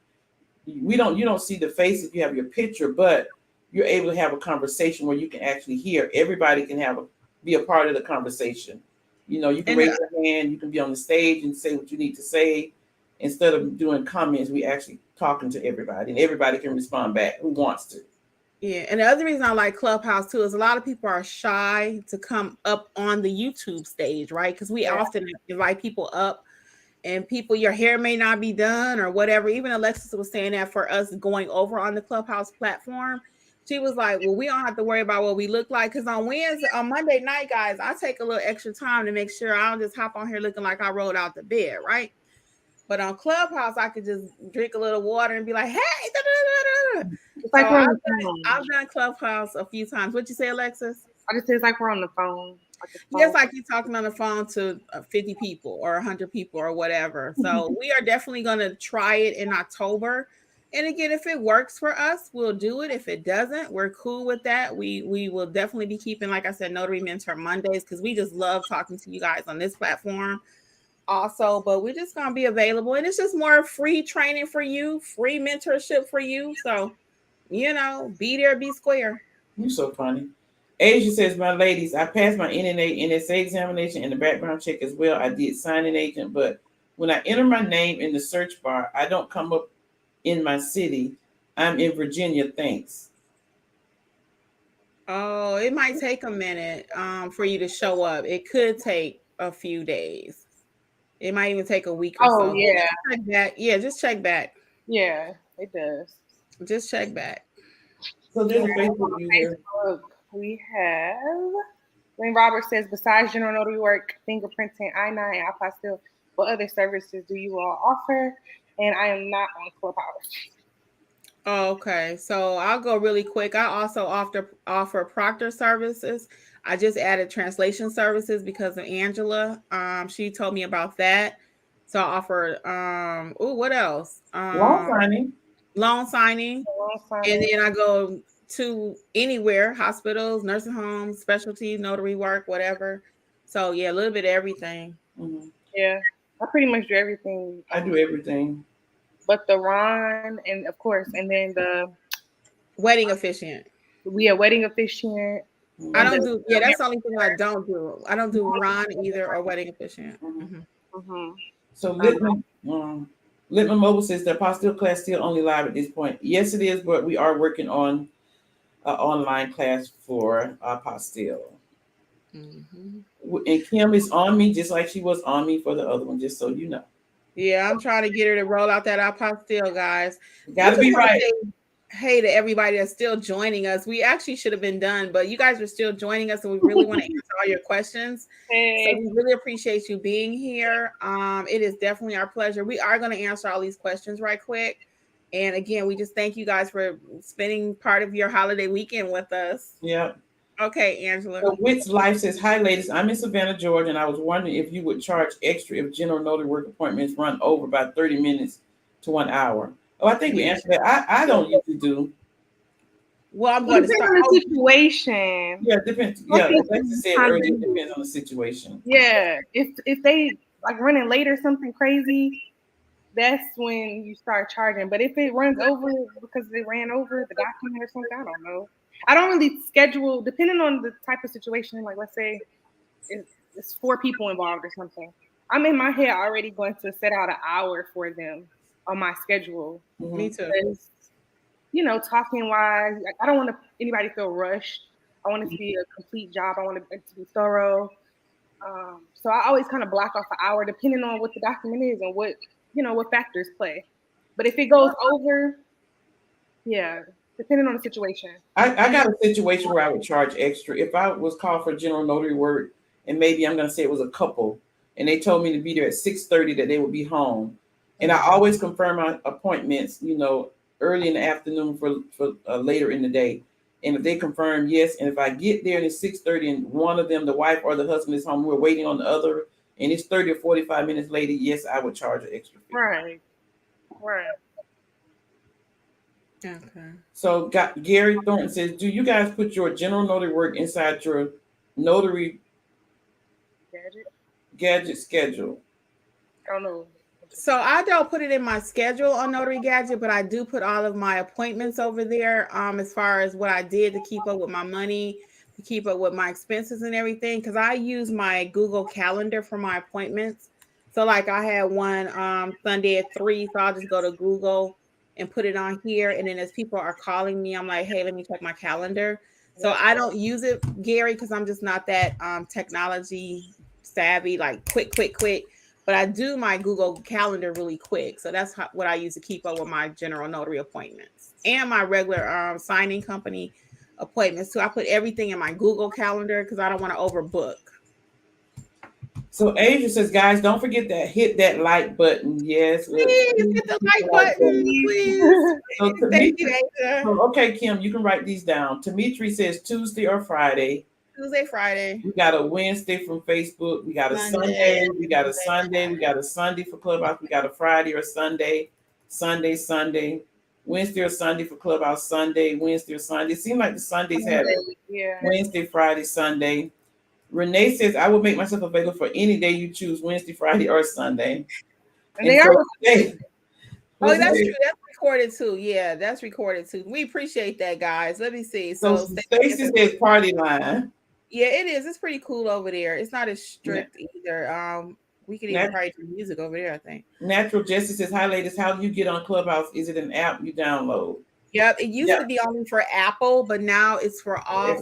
you don't see the face if you have your picture, but you're able to have a conversation where you can actually hear. Everybody can be a part of the conversation. You can raise your hand, you can be on the stage and say what you need to say. Instead of doing comments, we actually talking to everybody, and everybody can respond back who wants to. Yeah, and the other reason I like Clubhouse too is a lot of people are shy to come up on the YouTube stage, right? Because we often invite people up, and people, your hair may not be done or whatever. Even Alexis was saying that for us going over on the Clubhouse platform, she was like, well, we don't have to worry about what we look like. Because on Monday night, guys, I take a little extra time to make sure I don't just hop on here looking like I rolled out the bed, right? But on Clubhouse, I could just drink a little water and be like, hey, it's like I've done Clubhouse a few times. What'd you say, Alexis? I just say it's like we're on the phone. Yes, like you're talking on the phone to 50 people or 100 people or whatever. So we are definitely going to try it in October. And again, if it works for us, we'll do it. If it doesn't, we're cool with that. We will definitely be keeping, like I said, Notary Mentor Mondays, because we just love talking to you guys on this platform also. But we're just going to be available, and it's just more free training for you, free mentorship for you. So, be there, be square. You're so funny. Asia says, my ladies, I passed my NNA NSA examination and the background check as well. I did signing agent, but when I enter my name in the search bar, I don't come up in my city. I'm in Virginia. Thanks. Oh, it might take a minute for you to show up. It could take a few days. It might even take a week or so. Yeah. Just check back. Yeah, just check back. Yeah, it does. Just check back. So there's a Facebook user. We have Wayne Roberts says, besides general notary work, fingerprinting, I-9, apostille, what other services do you all offer? And I am not on Clubhouse. Oh, okay. So I'll go really quick. I also offer proctor services. I just added translation services because of Angela. She told me about that. So I offer what else? Loan signing. Loan signing. And Alongside then I go to anywhere, hospitals, nursing homes, specialty, notary work, whatever. So yeah, a little bit of everything. Mhm. yeah, I pretty much do everything. I do everything. But the Ron, and of course, and then Wedding officiant. we are wedding officiant I and Mhm. don't the do, yeah, that's the only thing I don't do. I don't do Ron either or wedding officiant. Mhm. Hmm. mm-hmm. So Littman Mobile says the apostille class still only live at this point. Yes, it is, but we are working on an online class for apostille. Hmm. And Kim is on me just like she was on me for the other one, just so you know. Yeah, I'm trying to get her to roll out that apostille, guys. We Gotta just be want to right. say hey to everybody that's still joining us. We actually should have been done, but you guys are still joining us, and we really want to answer all your questions. So Hey, we really appreciate you being here. It is definitely our pleasure. We are going to answer all these questions right quick. And again, we just thank you guys for spending part of your holiday weekend with us. Yeah. Okay, Angela. So Wits Life says, hi ladies, I'm in Savannah, Georgia, and I was wondering if you would charge extra if general notary work appointments run over about 30 minutes to 1 hour. Oh, I think we Yeah. answered that. I don't usually do. Well, I'm it going to depends start. on the situation. Yeah, it depends. Some Yeah, like you people said kind of earlier, it do. depends on the situation. Yeah, if they like running late or something crazy, that's when you start charging. But if it runs over because they ran over the document or something, I don't know. I don't really schedule depending on the type of situation. Like let's say it's four people involved or something. I'm in my head already going to set out an hour for them on my schedule Me Hmm. too. because talking wise, like, I don't want anybody to feel rushed. I want it to be a complete job. I want it to be thorough. So I always kind of block off an hour depending on what the document is and what factors play. But if it goes over, yeah, depending on the situation. I got a situation where I would charge extra. If I was called for general notary work, and maybe I'm going to say it was a couple, and they told me to be there at 6:30 that they would be home. And I always confirm my appointments, early in the afternoon for later in the day. And if they confirm yes, and if I get there and it's 6:30 and one of them, the wife or the husband is home, we're waiting on the other, and it's 30 or 45 minutes later, yes, I would charge an extra fee. Right, right. Okay. So Gary Thornton says, do you guys put your general notary work inside your notary Gadget. gadget schedule? I don't know. So I don't put it in my schedule on Notary Gadget, but I do put all of my appointments over there. As far as what I did to keep up with my money, to keep up with my expenses and everything, because I use my Google Calendar for my appointments. So like I had one Sunday at 3, so I'll just go to Google and put it on here. And then as people are calling me, I'm like, hey, let me check my calendar. So Yep. I don't use it, Gary, because I'm just not that technology savvy, like quick. But I do my Google Calendar really quick. So that's what I use to keep up with my general notary appointments and my regular signing company appointments too. I put everything in my Google Calendar because I don't want to overbook. So Asia says, guys, don't forget to hit that like button. Yes, Please hit the like button, please. So Thank you, Dimitri, Asia. okay, Kim, you can write these down. Dimitri says Tuesday or Friday. Tuesday, Friday, We got a Wednesday from Facebook. We got a Sunday. We got a Sunday. We got a Sunday for Clubhouse. We got a Friday or Sunday. Sunday. Wednesday or Sunday for Clubhouse. Sunday. Wednesday or Sunday. It seems like the Sundays have it. Yeah. Wednesday, Friday, Sunday. Renee says, I will make myself available for any day you choose, Wednesday, Friday, or Sunday. And they are. oh, that's true. That's recorded too. Yeah, that's recorded too. We appreciate that, guys. Let me see. So Stacy says party line. Yeah, it is. It's pretty cool over there. It's not as strict either. We can even probably do music over there, I think. Natural Justice says, hi ladies, how do you get on Clubhouse? Is it an app you download? Yep. It used to be only for Apple, but now it's for all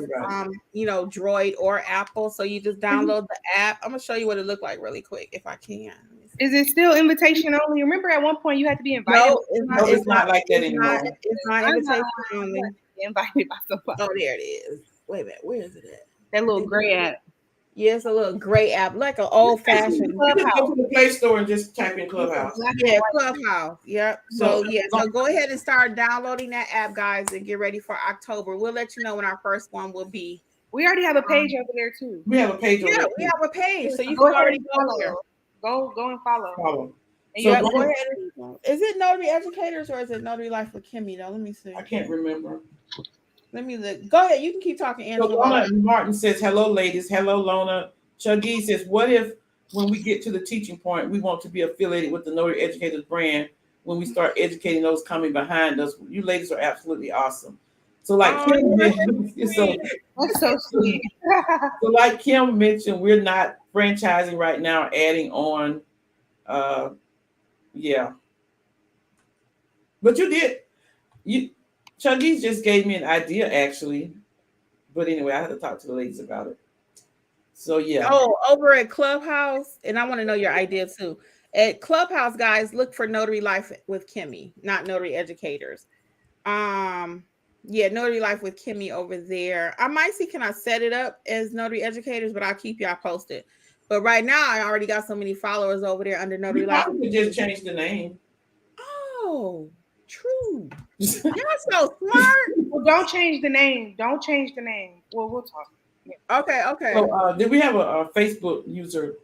Droid or Apple. So you just download the app. I'm gonna show you what it looked like really quick if I can. Is it still invitation only? Remember at one point you had to be invited? No, it's not like that anymore. It's not invitation only. Invited by somebody. Oh, there it is. Wait a minute. Where is it at? That little gray app. Yeah, it's a little gray app, like an old fashioned. You just go to the Play Store and just type in Clubhouse. Yeah, Clubhouse. Yep. So, So go ahead and start downloading that app, guys, and get ready for October. We'll let you know when our first one will be. We already have a page over there too. We have a page over Yeah, there. we have a page, so you Go can ahead already and go follow. there. Go and follow. Follow. And So Yeah, you go ahead. Is it Notary Educators or is it Notary Life with Kimmi? Though, let me see. I can't remember. Let me look. Go ahead. You can keep talking, So Angela. Lona Martin says, hello, ladies. Hello, Lona. Chuggy says, what if when we get to the teaching point, we want to be affiliated with the Notary Educators brand when we start educating those coming behind us? You ladies are absolutely awesome. So like Kim mentioned, That's so sweet. so like Kim mentioned, we're not franchising right now, adding on. Yeah. But Chuggy just gave me an idea actually. But anyway, I have to talk to the ladies about it. So yeah. Oh, over at Clubhouse, and I want to know your idea too. At Clubhouse, guys, look for Notary Life with Kimmi, not Notary Educators. Yeah, Notary Life with Kimmi over there. I might see, can I set it up as Notary Educators, but I'll keep y'all posted. But right now, I already got so many followers over there under Notary You Life. probably could just change the name. Oh, true. You're so smart. Well, don't change the name. Don't change the name. Well, we'll talk. Yeah. Okay. So did we have a Facebook user?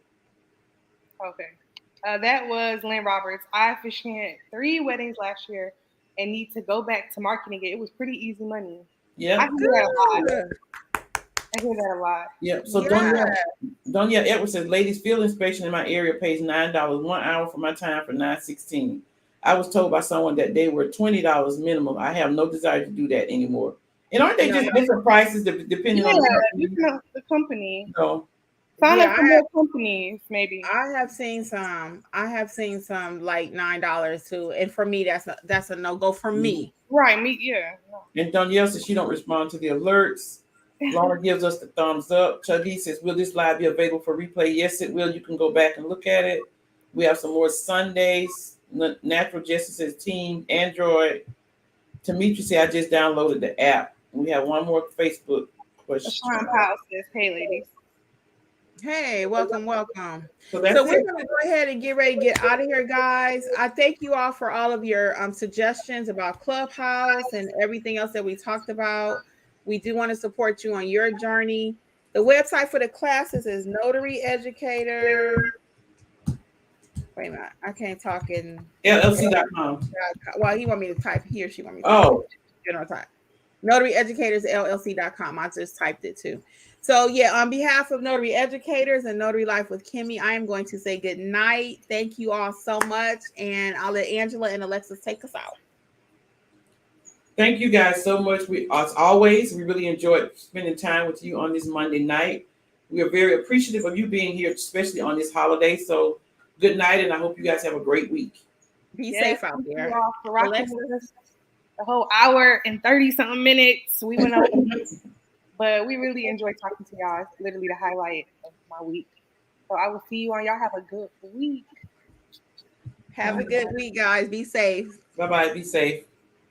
Okay. That was Lynn Roberts. I officiated 3 weddings last year and need to go back to marketing it. It was pretty easy money. Yeah. I hear that a lot. Yeah. So Donia Edwards says, ladies, field inspection in my area pays $9 1 hour for my time for 9/16. I was told by someone that they were $20 minimum. I have no desire to do that anymore. And aren't they just different prices depending on the company? No. Sign up for more companies, maybe. I have seen some like $9 too. And for me, that's a no-go for me. Right, me, yeah. And Danielle says she don't respond to the alerts. Laura gives us the thumbs up. Chuggy says, will this live be available for replay? Yes, it will. You can go back and look at it. We have some more Sundays. Natural Justice says team Android. Demetri said, I just downloaded the app. We have one more Facebook question. Sean Powell says, hey, ladies. Hey, welcome. So we're going to go ahead and get ready to get out of here, guys. I thank you all for all of your suggestions about Clubhouse and everything else that we talked about. We do want to support you on your journey. The website for the classes is Notary Educator. Wait a minute, I can't talk in LLC.com. Well, he want me to type. He or she want me to type. General type. Notary Educators LLC.com. I just typed it too. So yeah, on behalf of Notary Educators and Notary Life with Kimmi, I am going to say good night. Thank you all so much, and I'll let Angela and Alexis take us out. Thank you guys so much. As always, we really enjoyed spending time with you on this Monday night. We are very appreciative of you being here, especially on this holiday. So good night, and I hope you guys have a great week. Be safe out there. Thank you all for rocking with us the whole hour and 30-something minutes. We went over, but we really enjoyed talking to y'all. It's literally the highlight of my week. So I will see you on. Y'all have a good week. Have a good week, guys. Be safe. Bye-bye. Be safe.